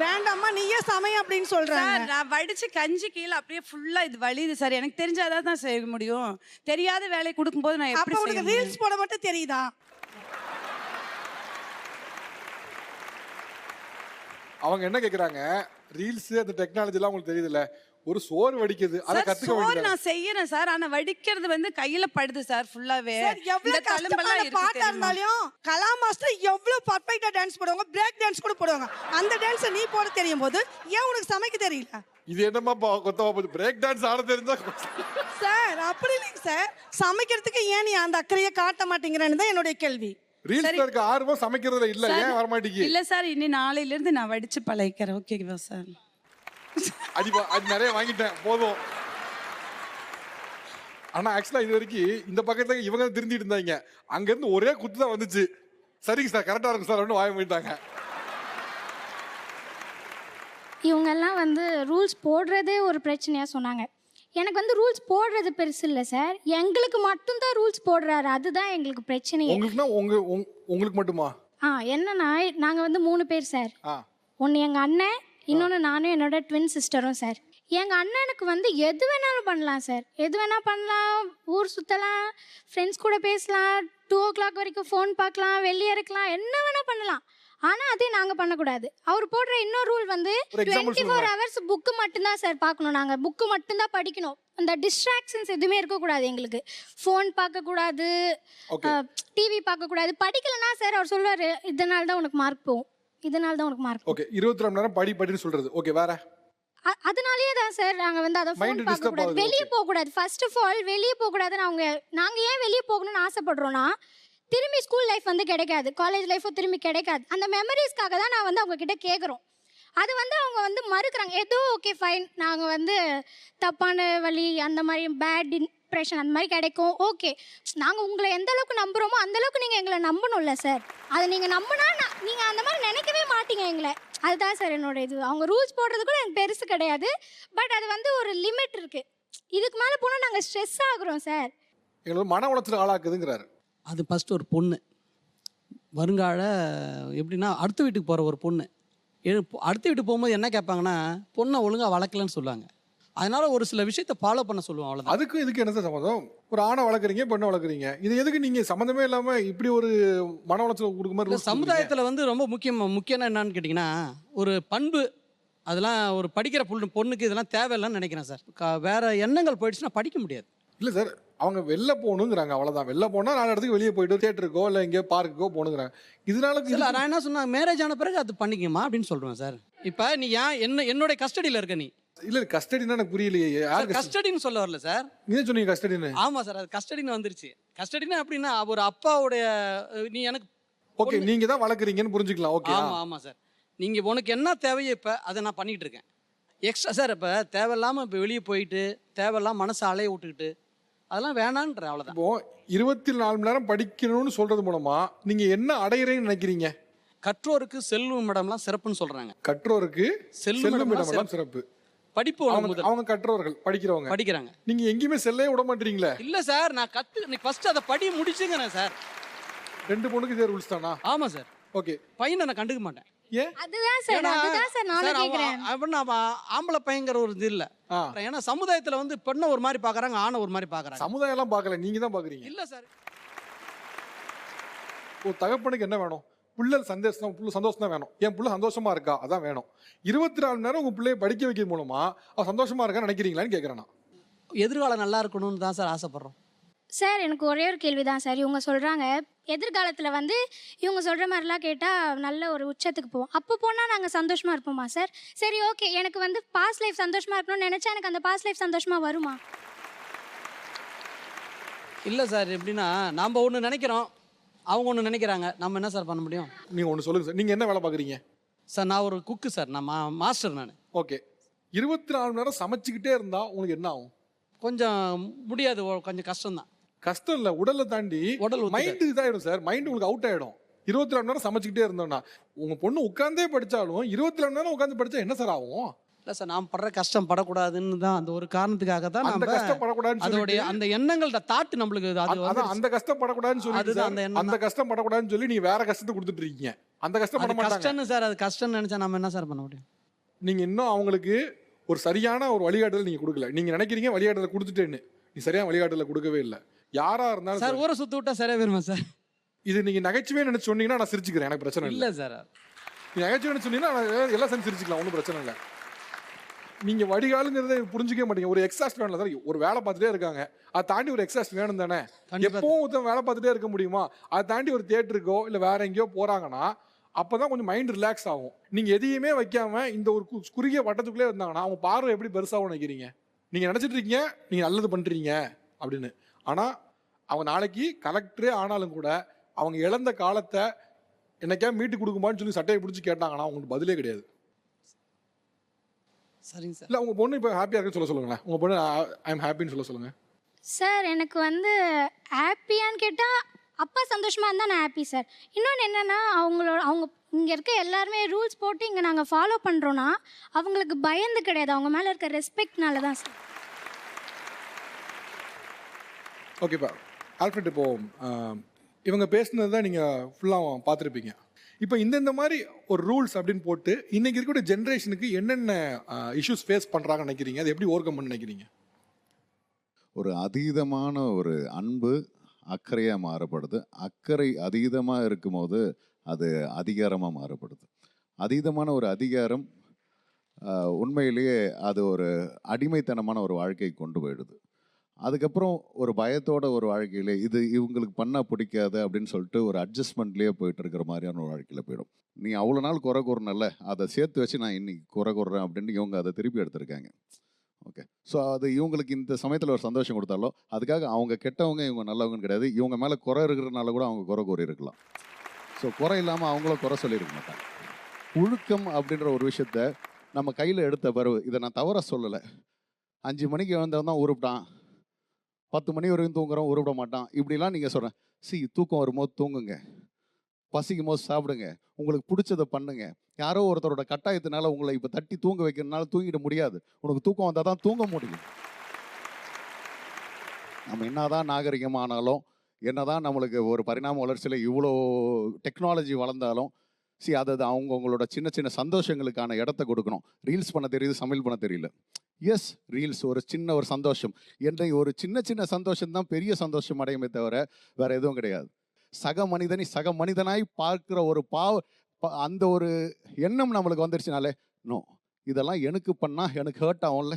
வேண்டாம்மா நீயே சமைய அப்படின்னு சொல்றேன்.
நான் வடிச்சு கஞ்சி கீழே அப்படியே ஃபுல்லா இது வலியுது சார். எனக்கு தெரிஞ்சாதான் தான் செய்ய முடியும். தெரியாத வேலையை கொடுக்கும்போது நான் எப்படி
உனக்கு ரீல்ஸ் போட மட்டும் தெரியுதா?
அவங்க என்ன கேக்குறாங்க, ரீல்ஸ் அந்த டெக்னாலஜி எல்லாம் உங்களுக்கு தெரியுதுல்ல, ஒரு சோறு வடிக்குது, அதை கத்துக்க வேண்டியது.
நான் செய்யறேன் சார், ஆனா வடிக்கிறது கையில படுது சார் ஃபுல்லாவே.
எவ்வளவு கஷ்டமான பாட்டா இருந்தாலும் கலா மாஸ்டர் எவ்வளவு பர்ஃபெக்ட்டா டான்ஸ் போடுவாங்க, பிரேக் டான்ஸ் கூட போடுவாங்க. அந்த டான்ஸ் நீ போட தெரியும் போது ஏன் உனக்கு சமைக்க தெரியல?
இது என்னமா கொத்தமா போகுது? பிரேக் டான்ஸ் ஆட தெரிஞ்சா
சார் அப்படி இல்லைங்க சார். சமைக்கிறதுக்கு ஏன் நீ அந்த அக்கறையை காட்ட மாட்டேங்கிறேன்னு தான் என்னுடைய கேள்வி.
ரீல்ஸ்ல இருக்க ஆர்வம் சமைக்கிறதுல இல்ல, ஏன் வர மாட்டேங்குது?
இல்ல சார், இனி நாளையில இருந்து நான் வடிச்சு பழகிக்கிறேன். ஓகேவா சார்?
அது நிறைய வாங்கிட்டேன் போதும். ஆனா ஆக்சுவலா இது வரைக்கும் இந்த பக்கத்துல இவங்க திருந்திட்டு இருந்தாங்க, அங்க இருந்து ஒரே குத்து தான் வந்துச்சு. சரிங்க சார், கரெக்டா இருக்கும் சார் வாய போயிட்டாங்க.
இவங்கெல்லாம் ரூல்ஸ் போடுறதே ஒரு பிரச்சனையா சொன்னாங்க. எனக்கு ரூல்ஸ் போடுறது பெருசு இல்லை சார், எங்களுக்கு மட்டும்தான் ரூல்ஸ் போடுறாரு, அதுதான் எங்களுக்கு பிரச்சனையே.
உங்களுக்கு மட்டுமா?
என்னன்னா நாங்கள் 3 பேர் சார். ஒன்று எங்கள் அண்ணன், இன்னொன்று நானும் என்னோட ட்வின் சிஸ்டரும் சார். எங்கள் அண்ணனுக்கு எது வேணாலும் பண்ணலாம் சார், எது வேணால் பண்ணலாம், ஊர் சுற்றலாம், ஃப்ரெண்ட்ஸ் கூட பேசலாம், 2 o'clock வரைக்கும் ஃபோன் பார்க்கலாம், வெளியே இருக்கலாம், என்ன வேணால் பண்ணலாம். ஆனால் அதே நாங்கள் பண்ணக்கூடாது. அவர் போடுற இன்னொரு ரூல் வந்து
ஒரு example
24 ஹவர்ஸ் புக்கு மட்டும்தான் சார் பார்க்கணும். நாங்கள் புக்கு மட்டும்தான் படிக்கணும். அந்த டிஸ்ட்ராக்ஷன்ஸ் எதுவுமே இருக்கக்கூடாது. எங்களுக்கு ஃபோன் பார்க்கக்கூடாது, டிவி பார்க்கக்கூடாது. படிக்கலைன்னா சார் அவர் சொல்லுவார், இதனால தான் உனக்கு மார்க் போகும், இதனால தான் உனக்கு மார்க்.
ஓகே 24 மணி நேரம் படின்னு சொல்றது. ஓகே வேற
அதனாலேயே தான் சார் நாங்கள் வந்து அதை ஃபோன் பார்க்கக்கூடாது, வெளியே போகக்கூடாது. ஃபர்ஸ்ட் ஆஃப் ஆல் வெளியே போகக்கூடாதுன்னு நாங்கள் ஏன் வெளியே போகணும்னு ஆசைப்படுறோன்னா, திரும்பி ஸ்கூல் லைஃப் வந்து கிடைக்காது, காலேஜ் லைஃபும் திரும்பி கிடைக்காது. அந்த மெமரிஸ்க்காக தான் நான் வந்து அவங்கக்கிட்ட கேட்குறோம். அது வந்து அவங்க வந்து மறுக்கிறாங்க. ஏதோ ஓகே ஃபைன், நாங்கள் வந்து தப்பான வழி, அந்த மாதிரி பேட் இம்ப்ரெஷன் அந்த மாதிரி கிடைக்கும். ஓகே, நாங்கள் உங்களை எந்த அளவுக்கு நம்புகிறோமோ அந்தளவுக்கு நீங்கள் எங்களை நம்பணும்ல சார். அதை நீங்கள் நம்பினா நீங்கள் அந்த மாதிரி நினைக்கவே மாட்டீங்க எங்களை. அதுதான் சார் என்னோட இது. அவங்க ரூல்ஸ் போடுறது கூட எனக்கு பெருசு கிடையாது. பட் அது வந்து ஒரு லிமிட் இருக்குது. இதுக்கு மேலே போனால் நாங்கள் ஸ்ட்ரெஸ் ஆகுறோம் சார்.
எங்களுக்கு மன உளைச்சல் ஆளாக்குதுங்கிறாரு.
அது ஃபஸ்ட்டு ஒரு பொண்ணு, வருங்கால எப்படின்னா அடுத்த வீட்டுக்கு போகிற ஒரு பொண்ணு. அடுத்த வீட்டுக்கு போகும்போது என்ன கேட்பாங்கன்னா, பொண்ணை ஒழுங்காக வளர்க்கலன்னு சொல்லுவாங்க. அதனால் ஒரு சில விஷயத்தை ஃபாலோ பண்ண சொல்லுவோம், அவ்வளோதான்.
அதுக்கும் இதுக்கு என்ன சம்மந்தம்? ஒரு ஆணை வளர்க்குறீங்க, பெண்ணை வளர்க்குறீங்க, இது எதுக்கு நீங்கள் சம்மந்தமே இல்லாமல் இப்படி ஒரு மன உளைச்சல் கொடுக்க மாதிரி?
சமுதாயத்தில் வந்து ரொம்ப முக்கியம் என்னன்னு கேட்டிங்கன்னா, ஒரு பண்பு, அதெல்லாம் ஒரு படிக்கிற பொண்ணுக்கு இதெல்லாம் தேவையில்லைன்னு நினைக்கிறேன் சார். வேறு எண்ணங்கள் போயிடுச்சுன்னா படிக்க முடியாது.
இல்லை சார், அவங்க வெளில போகணுங்கிறாங்க, அவ்வளோதான். வெளில போனால் 4 இடத்துக்கு வெளியே போயிட்டு தியேட்டருக்கோ இல்லை எங்கேயோ பார்க்குக்கோ போகணுங்கிறாங்க. இதனால
இல்லை, நான் என்ன சொன்னேன், மேரேஜ் ஆன பிறகு அது பண்ணிக்கமா அப்படின்னு சொல்கிறேன் சார். இப்போ நீ ஏன் என்னுடைய கஸ்டடியில் இருக்க நீ?
இல்லை கஸ்டடினா எனக்கு புரியலையே. யார்
கஸ்டடின்னு சொல்ல வரல சார்.
நீங்க சொன்னீங்க கஸ்டடின்னு.
ஆமாம் சார், அது கஸ்டடின்னு வந்துருச்சு. கஸ்டடினா அப்படின்னா ஒரு அப்பாவுடைய, நீ எனக்கு
ஓகே நீங்கள் தான் வளர்க்குறீங்கன்னு புரிஞ்சுக்கலாம். ஓகே
ஆமாம் சார், நீங்கள் உனக்கு என்ன தேவையோ இப்போ அதை நான் பண்ணிகிட்டு இருக்கேன். எக்ஸ்ட்ரா சார் இப்போ தேவையில்லாமல் இப்போ வெளியே போயிட்டு தேவையில்லாம மனசை அலைய விட்டுக்கிட்டு அதெல்லாம் வேணான்ற, அவ்வளோதான்.
இப்போ 24 மணி நேரம் படிக்கணும்னு சொல்றது மூலமா நீங்க என்ன அடையிறீங்கன்னு நினைக்கிறீங்க?
கற்றோருக்கு செல்வம் இடம்லாம் சிறப்புன்னு சொல்றாங்க.
கற்றோருக்கு செல்வம் இடம்லாம் சிறப்பு.
படிப்பு
அவங்க கற்றவர்கள் படிக்கிறாங்க. நீங்க எங்கேயுமே செல்லே விட மாட்டீங்களே?
இல்ல சார், நான் நீ ஃபர்ஸ்ட் அதை படி முடிச்சுங்கிறேன் சார்.
2 பொண்ணுக்கு இதே ரூல்ஸ் தானா?
ஆமா சார்.
ஓகே,
பையனை நான் கண்டுக்க மாட்டேன். ஏன்?
அதுதான் சார் நானும் கேக்குறேன்.
அவன் ஆம்பளை பையங்கிற ஒரு இது இல்ல. ஏன்னா சமுதாயத்துல வந்து பெண்ணை ஒரு மாதிரி பாக்குறாங்க, ஆணை ஒரு மாதிரி பாக்குறாங்க.
சமுதாயம் எல்லாம் பார்க்கல, நீங்க தான் பாக்குறீங்க.
இல்ல சார்,
ஒரு தகப்பனுக்கு என்ன வேணும்? புள்ள சந்தோஷம் தான் வேணும். என் புள்ள சந்தோஷமா இருக்கா, அதான் வேணும். 24 மணி நேரம் உங்க பிள்ளைய படிக்க வைக்கிறது மூலமா அவ சந்தோஷமா இருக்கான்னு நினைக்கிறீங்களான்னு கேட்கறேன் நான்.
எதிர்காலம் நல்லா இருக்கணும்னு தான் சார் ஆசைப்படுறோம்.
சார் எனக்கு ஒரே ஒரு கேள்வி தான் சார். இவங்க சொல்கிறாங்க எதிர்காலத்தில் வந்து இவங்க சொல்கிற மாதிரிலாம் கேட்டால் நல்ல ஒரு உச்சத்துக்கு போவோம். அப்போ போனால் நாங்கள் சந்தோஷமாக இருப்போமா சார்? சரி ஓகே, எனக்கு வந்து பாஸ்ட் லைஃப் சந்தோஷமாக இருக்கணும்னு நினச்சா எனக்கு அந்த பாஸ்ட் லைஃப் சந்தோஷமாக வருமா?
இல்லை சார், எப்படின்னா நாம் ஒன்று நினைக்கிறோம், அவங்க ஒன்று நினைக்கிறாங்க, நம்ம என்ன சார் பண்ண முடியும்?
நீங்கள் ஒன்று சொல்லுங்கள் சார், நீங்கள் என்ன வேலை பார்க்குறீங்க?
சார் நான் ஒரு குக்கு சார், நான் மாஸ்டர் நான்.
ஓகே, 24 மணி நேரம் சமைச்சிக்கிட்டே இருந்தால் உங்களுக்கு என்ன ஆகும்?
கொஞ்சம் முடியாது, கொஞ்சம் கஷ்டம் தான்.
கஷ்டம் இல்லை, உடலை தாண்டி மைண்டு இதாகிடும் சார். மைண்டு உங்களுக்கு அவுட் ஆகிடும். 24 மணி நேரம் சமைச்சிக்கிட்டே இருந்தோம்னா உங்கள் பொண்ணு உட்காந்தே படித்தாலும் 24 மணி நேரம் உட்காந்து படித்தா என்ன சார் ஆகும்?
இல்லை சார், நான் படுற கஷ்டம் படக்கூடாதுன்னு தான், அந்த ஒரு காரணத்துக்காக தான்
அந்த கஷ்டப்படக்கூடாதுன்னு
அதோடைய அந்த எண்ணங்கள்ட தாட்டு நம்மளுக்கு
அந்த கஷ்டப்படக்கூடாதுன்னு சொல்லி அந்த கஷ்டப்படக்கூடாதுன்னு சொல்லி நீங்க வேற கஷ்டத்தை கொடுத்துட்டு இருக்கீங்க. அந்த கஷ்டப்பட மாட்டாங்க.
கஷ்டம் சார், அது கஷ்டம் நினைச்சா நம்ம என்ன சார் பண்ண முடியும்?
நீங்க இன்னும் அவங்களுக்கு ஒரு சரியான ஒரு வழிகாட்டுதல் நீங்க கொடுக்கல. நீங்க நினைக்கிறீங்க வழிகாட்டுதல் கொடுத்துட்டேன்னு, நீ சரியான வழிகாட்டுதல் கொடுக்கவே இல்லை. யாரா இருந்தாலும்
சார் ஊரை சுத்த விட்டா சரியா வருமா சார்?
இது நீங்க நகைச்சுவே நினைச்சு சொன்னீங்கன்னா நான் சிரிச்சுக்கிறேன், எனக்கு பிரச்சனை
இல்லை சார்.
நீ நகைச்சுவே நினைச்சு சொன்னீங்கன்னா எல்லாம் சேர்ந்து சிரிச்சுக்கலாம், ஒன்றும் பிரச்சனை இல்லை. நீங்க வடிகாலுங்கிறத புரிஞ்சுக்கவே மாட்டீங்க. ஒரு எக்ஸாஸ்ட் வேணும் சார், ஒரு வேலை பார்த்துட்டே இருக்காங்க, அதை தாண்டி ஒரு எக்ஸாஸ்ட் வேணும் தானே? எப்பவும் ஒருத்தன் வேலை பார்த்துட்டே இருக்க முடியுமா? அதை தாண்டி ஒரு தியேட்டருக்கோ இல்லை வேற எங்கேயோ போறாங்கன்னா அப்பதான் கொஞ்சம் மைண்ட் ரிலாக்ஸ் ஆகும். நீங்க எதையுமே வைக்காம இந்த ஒரு குறுகிய வட்டத்துக்குள்ளே இருந்தாங்கன்னா அவங்க பார்வை எப்படி பெருசாகவும் நினைக்கிறீங்க? நீங்க நினைச்சிட்டு இருக்கீங்க நீங்க நல்லது பண்றீங்க அப்படின்னு. ஆனா அவங்க நாளைக்கு கலெக்டரே ஆனாலும் கூட அவங்க இழந்த காலத்தை என்னைக்கா மீட்டு கொடுக்குமான்னு சொல்லி சட்டையை பிடிச்சி கேட்டாங்கன்னா அவங்களுக்கு பதிலே கிடையாது.
சரிங்க சார்.
இல்லை உங்கள் பொண்ணு இப்போ ஹாப்பியாக இருக்குன்னு சொல்லுங்களேன். உங்கள் பொண்ணு ஐ எம் ஹாப்பின்னு சொல்லுங்கள்
சார். எனக்கு வந்து ஹாப்பியான்னு கேட்டால் அப்பா சந்தோஷமாக இருந்தால் நான் ஹாப்பி சார். இன்னொன்று என்னென்னா அவங்க இங்கே இருக்க எல்லாருமே ரூல்ஸ் போட்டு இங்கே நாங்கள் ஃபாலோ பண்ணுறோன்னா அவங்களுக்கு பயந்து கிடையாது, அவங்க மேலே இருக்க ரெஸ்பெக்ட்னால தான் சார்.
ஓகேப்பா ஆல்ஃபிரட், இப்போ இவங்க பேசுனது தான் நீங்கள் ஃபுல்லாக பார்த்துருப்பீங்க. இப்போ இந்த மாதிரி ஒரு ரூல்ஸ் அப்படின்னு போட்டு இன்னைக்கு இருக்கக்கூடிய ஜென்ரேஷனுக்கு என்னென்ன இஷ்யூஸ் ஃபேஸ் பண்ணுறாங்கன்னு நினைக்கிறீங்க? அது எப்படி ஓவர் கம் பண்ண நினைக்கிறீங்க?
ஒரு அதீதமான ஒரு அன்பு அக்கறையாக மாறப்படுது. அக்கறை அதீதமாக இருக்கும்போது அது அதிகாரமாக மாறப்படுது. அதீதமான ஒரு அதிகாரம் உண்மையிலேயே அது ஒரு அடிமைத்தனமான ஒரு வாழ்க்கையை கொண்டு போயிடுது. அதுக்கப்புறம் ஒரு பயத்தோட ஒரு வாழ்க்கையிலே இது இவங்களுக்கு பண்ணால் பிடிக்காது அப்படின்னு சொல்லிட்டு ஒரு அட்ஜஸ்ட்மெண்ட்லேயே போயிட்டு இருக்கிற மாதிரியான ஒரு வாழ்க்கையில் போயிடும். நீ அவ்வளோ நாள் குறை கூறணும்ல, அதை சேர்த்து வச்சு நான் இன்னைக்கு குறை கூறுறேன் அப்படின்னு இவங்க அதை திருப்பி எடுத்திருக்காங்க. ஓகே, ஸோ அது இவங்களுக்கு இந்த சமயத்தில் ஒரு சந்தோஷம் கொடுத்தாலும் அதுக்காக அவங்க கெட்டவங்க இவங்க நல்லவங்கன்னு கிடையாது. இவங்க மேலே குறை இருக்கிறதுனால கூட அவங்க குறை கூறி இருக்கலாம். ஸோ குறை இல்லாமல் அவங்களும் குறை சொல்லியிருக்க மாட்டாங்க. ஒழுக்கம் அப்படின்ற ஒரு விஷயத்த நம்ம கையில் எடுத்த பிறகு, இதை நான் தவற சொல்லலை, 5 மணிக்கு எழுந்தவன் தான் உருப்பிட்டான், 10 மணி வரைக்கும் தூங்குறோம் உருவிட மாட்டான் இப்படிலாம் நீங்கள் சொல்கிறேன். தூக்கம் வரும்போது தூங்குங்க, பசிக்கும் போது சாப்பிடுங்க, உங்களுக்கு பிடிச்சதை பண்ணுங்க. யாரோ ஒருத்தரோட கட்டாயத்தினால உங்களை இப்போ தட்டி தூங்க வைக்கிறதுனால தூங்கிட முடியாது. உனக்கு தூக்கம் வந்தால் தான் தூங்க முடியும். நம்ம என்னதான் நாகரிகமானாலும், என்னதான் நம்மளுக்கு ஒரு பரிணாம வளர்ச்சியில் இவ்வளோ டெக்னாலஜி வளர்ந்தாலும் அது அவங்களோட சின்ன சின்ன சந்தோஷங்களுக்கான இடத்த கொடுக்கணும். ரீல்ஸ் பண்ண தெரியுது, சமையல் பண்ண தெரியல. எஸ், ரீல்ஸ் ஒரு சின்ன ஒரு சந்தோஷம், என்னை ஒரு சின்ன சின்ன சந்தோஷம் தான் பெரிய சந்தோஷம் அடையுமே தவிர வேற எதுவும் கிடையாது. சக மனிதனை சக மனிதனாய் பார்க்கிற ஒரு அந்த ஒரு எண்ணம் நம்மளுக்கு வந்துருச்சுனாலே, நோ இதெல்லாம் எனக்கு பண்ணால் எனக்கு ஹர்ட் ஆகும்ல,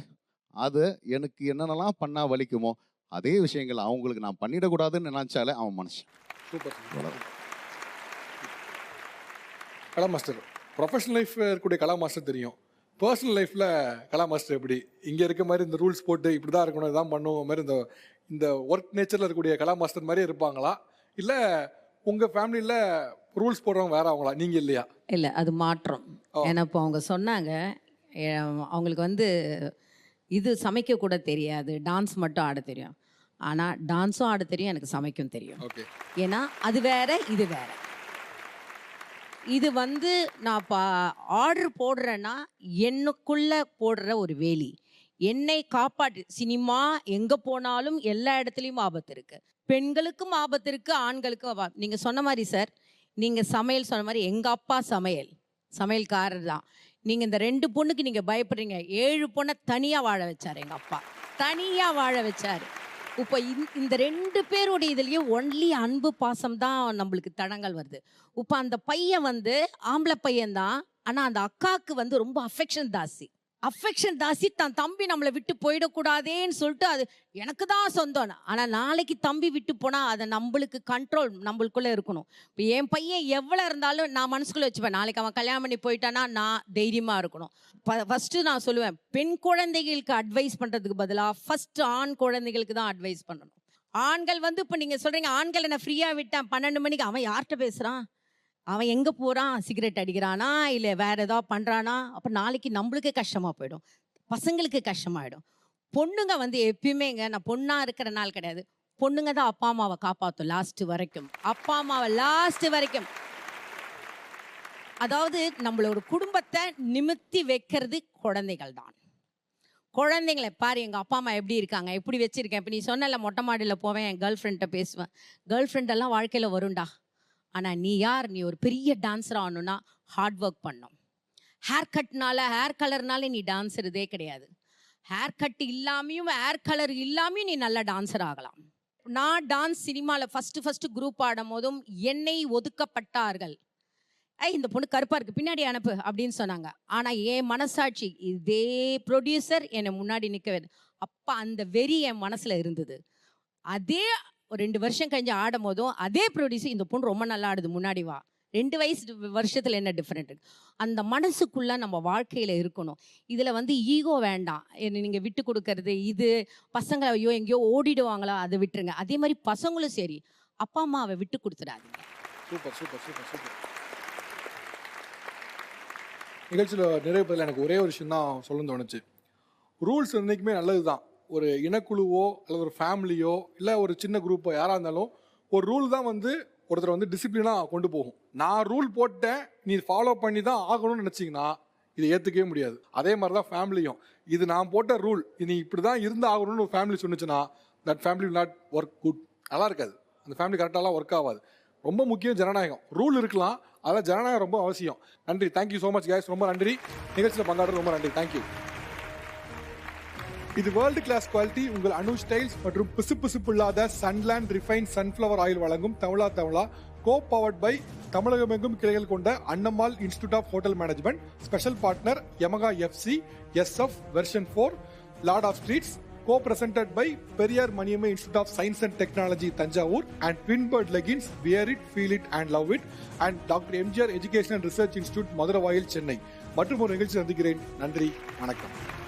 அது எனக்கு என்னென்னலாம் பண்ணால் வலிக்குமோ அதே விஷயங்கள் அவங்களுக்கு நான் பண்ணிடக்கூடாதுன்னு நினைச்சாலே அவன் மனுஷன்.
சூப்பர். கலா மாஸ்டர், ப்ரொஃபஷனல் லைஃப் இருக்கக்கூடிய கலா மாஸ்டர் தெரியும். பர்சனல் லைஃப்பில் கலா மாஸ்டர் எப்படி இங்கே இருக்க மாதிரி இந்த ரூல்ஸ் போட்டு இப்படி தான் இருக்கணும், இதான் பண்ணுவோம் மாதிரி இந்த ஒர்க் நேச்சரில் இருக்கக்கூடிய கலா மாஸ்டர் மாதிரியே இருப்பாங்களா, இல்லை உங்கள் ஃபேமிலியில் ரூல்ஸ் போடுறவங்க வேற அவங்களா, நீங்கள் இல்லையா?
இல்லை, அது மாற்றம். ஏன்னா இப்போ அவங்க சொன்னாங்க அவங்களுக்கு வந்து இது சமைக்க கூட தெரியாது, டான்ஸ் மட்டும் ஆட தெரியும். ஆனால் டான்ஸும் ஆட தெரியும், எனக்கு சமைக்கும் தெரியும். ஏன்னா அது வேற இது வேற. இது வந்து நான் ஆர்டர் போடுறேன்னா எனக்குள்ள போடுற ஒரு வேலி, என்னை காப்பாற்று. சினிமா எங்கே போனாலும் எல்லா இடத்துலையும் ஆபத்து இருக்கு, பெண்களுக்கும் ஆபத்து இருக்கு, ஆண்களுக்கும் ஆபத்து. நீங்கள் சொன்ன மாதிரி சார், நீங்கள் சமையல் சொன்ன மாதிரி எங்கள் அப்பா சமையல்காரர் தான். நீங்கள் இந்த 2 பொண்ணுக்கு நீங்கள் பயப்படுறீங்க, 7 பொண்ணை தனியாக வாழ வச்சார் எங்கள் அப்பா, தனியாக வாழ வச்சார். இப்போ இந்த 2 பேருடைய இதுலேயும் ஒன்லி அன்பு பாசம் தான் நம்மளுக்கு தடங்கள் வருது. இப்போ அந்த பையன் வந்து ஆம்பளை பையன்தான், ஆனால் அந்த அக்காவுக்கு வந்து ரொம்ப அஃபெக்ஷன் தாசி. தான் தம்பி நம்மளை விட்டு போயிடக்கூடாதேன்னு சொல்லிட்டு அது எனக்கு தான் சொந்தம். ஆனால் நாளைக்கு தம்பி விட்டு போனால் அதை நம்மளுக்கு கண்ட்ரோல் நம்மளுக்குள்ளே இருக்கணும். இப்போ என் பையன் எவ்வளோ இருந்தாலும் நான் மனசுக்குள்ளே வச்சுப்பேன், நாளைக்கு அவன் கல்யாணம் பண்ணி போயிட்டானா நான் தைரியமாக இருக்கணும். ஃபஸ்ட்டு நான் சொல்லுவேன், பெண் குழந்தைகளுக்கு அட்வைஸ் பண்ணுறதுக்கு பதிலாக ஃபஸ்ட்டு ஆண் குழந்தைகளுக்கு தான் அட்வைஸ் பண்ணணும். ஆண்கள் வந்து இப்போ நீங்கள் சொல்கிறீங்க, ஆண்களை நான் ஃப்ரீயாக விட்டேன் 12 மணிக்கு, அவன் யார்கிட்ட பேசுகிறான், அவன் எங்கே போகிறான், சிகரெட் அடிக்கிறானா இல்லை வேற ஏதாவது பண்ணுறானா, அப்போ நாளைக்கு நம்மளுக்கு கஷ்டமாக போயிடும், பசங்களுக்கு கஷ்டமாயிடும். பொண்ணுங்க வந்து எப்பயுமேங்க, நான் பொண்ணாக இருக்கிற நாள் கிடையாது, பொண்ணுங்க தான் அப்பா அம்மாவை காப்பாற்றும் லாஸ்ட் வரைக்கும். அதாவது நம்மளோட குடும்பத்தை நிமித்தி வைக்கிறது குழந்தைகள் தான். குழந்தைங்களை பாரு, எங்கள் அப்பா அம்மா எப்படி இருக்காங்க, எப்படி வச்சுருக்கேன். இப்போ நீ சொன்னல மொட்டை மாடியில் போவேன், என் கேர்ள் ஃப்ரெண்ட்டை பேசுவேன். கேர்ள் ஃப்ரெண்டெல்லாம் வாழ்க்கையில் வரும்டா. ஆனால் நீ யார், நீ ஒரு பெரிய டான்ஸர் ஆகணும்னா ஹார்ட் ஒர்க் பண்ணும். ஹேர் கலர்னால நீ டான்ஸர் கிடையாது. ஹேர் கட் இல்லாமையும் ஹேர் கலர் இல்லாமையும் நீ நல்ல டான்ஸர் ஆகலாம். நான் டான்ஸ் சினிமாவில் ஃபஸ்ட்டு குரூப் ஆடும் போதும் என்னை ஒதுக்கப்பட்டார்கள். இந்த பொண்ணு கருப்பாக இருக்குது, பின்னாடி அனுப்பு அப்படின்னு சொன்னாங்க. ஆனால் என் மனசாட்சி, இதே ப்ரொடியூசர் என்னை முன்னாடி நிற்கவே, அப்போ அந்த வெறி என் மனசில் இருந்தது. அதே ஒரு 2 வருஷம் கழிஞ்சு ஆடும் போதும் அதே ப்ரொடியூசர், இந்த பொண்ணு ரொம்ப நல்லா ஆடுது, முன்னாடி வா. 2 வருஷத்தில் என்ன டிஃப்ரெண்ட், அந்த மனசுக்குள்ளே நம்ம வாழ்க்கையில் இருக்கணும். இதில் வந்து ஈகோ வேண்டாம், நீங்கள் விட்டு கொடுக்கறது. இது பசங்களை ஐயோ எங்கேயோ ஓடிடுவாங்களா, அதை விட்டுருங்க. அதே மாதிரி பசங்களும் சரி, அப்பா அம்மாவை விட்டு கொடுத்துடாதீங்க.
சூப்பர். நிகழ்ச்சியில் நிறைய பேர் எனக்கு ஒரே ஒரு விஷயம் தான் சொல்ல தோணுச்சு. ரூல்ஸ் என்றைக்குமே நல்லது தான். ஒரு இனக்குழுவோ அல்லது ஒரு ஃபேமிலியோ இல்லை ஒரு சின்ன குரூப்போ யாராக இருந்தாலும் ஒரு ரூல் தான் வந்து ஒருத்தர் வந்து டிசிப்ளினாக கொண்டு போகும். நான் ரூல் போட்டேன், நீ ஃபாலோ பண்ணி தான் ஆகணும்னு நினச்சிங்கன்னா இதை ஏற்றுக்கவே முடியாது. அதே மாதிரி தான் ஃபேமிலியும், இது நான் போட்ட ரூல், நீ இப்படி தான் இருந்து ஆகணும்னு ஒரு ஃபேமிலி சொன்னிச்சுன்னா that family will not work good, நல்லா இருக்காது. அந்த ஃபேமிலி கரெக்டாலாம் ஒர்க் ஆகாது. ரொம்ப முக்கியம் ஜனநாயகம். ரூல் இருக்கலாம், அதில் ஜனநாயகம் ரொம்ப அவசியம். நன்றி, தேங்க்யூ ஸோ மச் கைஸ், ரொம்ப நன்றி. நிகழ்ச்சியில் பங்காடுறது ரொம்ப நன்றி, தேங்க்யூ. இது வேர்ல்டு கிளாஸ் குவாலிட்டி உங்கள் அனு ஸ்டைல்ஸ் மற்றும் பிசுப்பில்லாத சன்லேண்ட் ரிஃபைன் சன்ஃப்ளவர் ஆயில் வழங்கும் தமிழா கோ பவர்ட் பை தமிழகமெங்கும் கிளைகள் கொண்ட Annammal institute of hotel management, special partner Yamaha FC, SF version 4, lord of streets, co-presented by Periyar Maniamai Institute of Science and Technology, Tanjavur, and Twinbird Leggings, Wear It, Feel It and Love It, and Dr. MGR Education and Research Institute, Madurai, Chennai. மற்றும் ஒரு நிகழ்ச்சி சந்திக்கிறேன். நன்றி, வணக்கம்.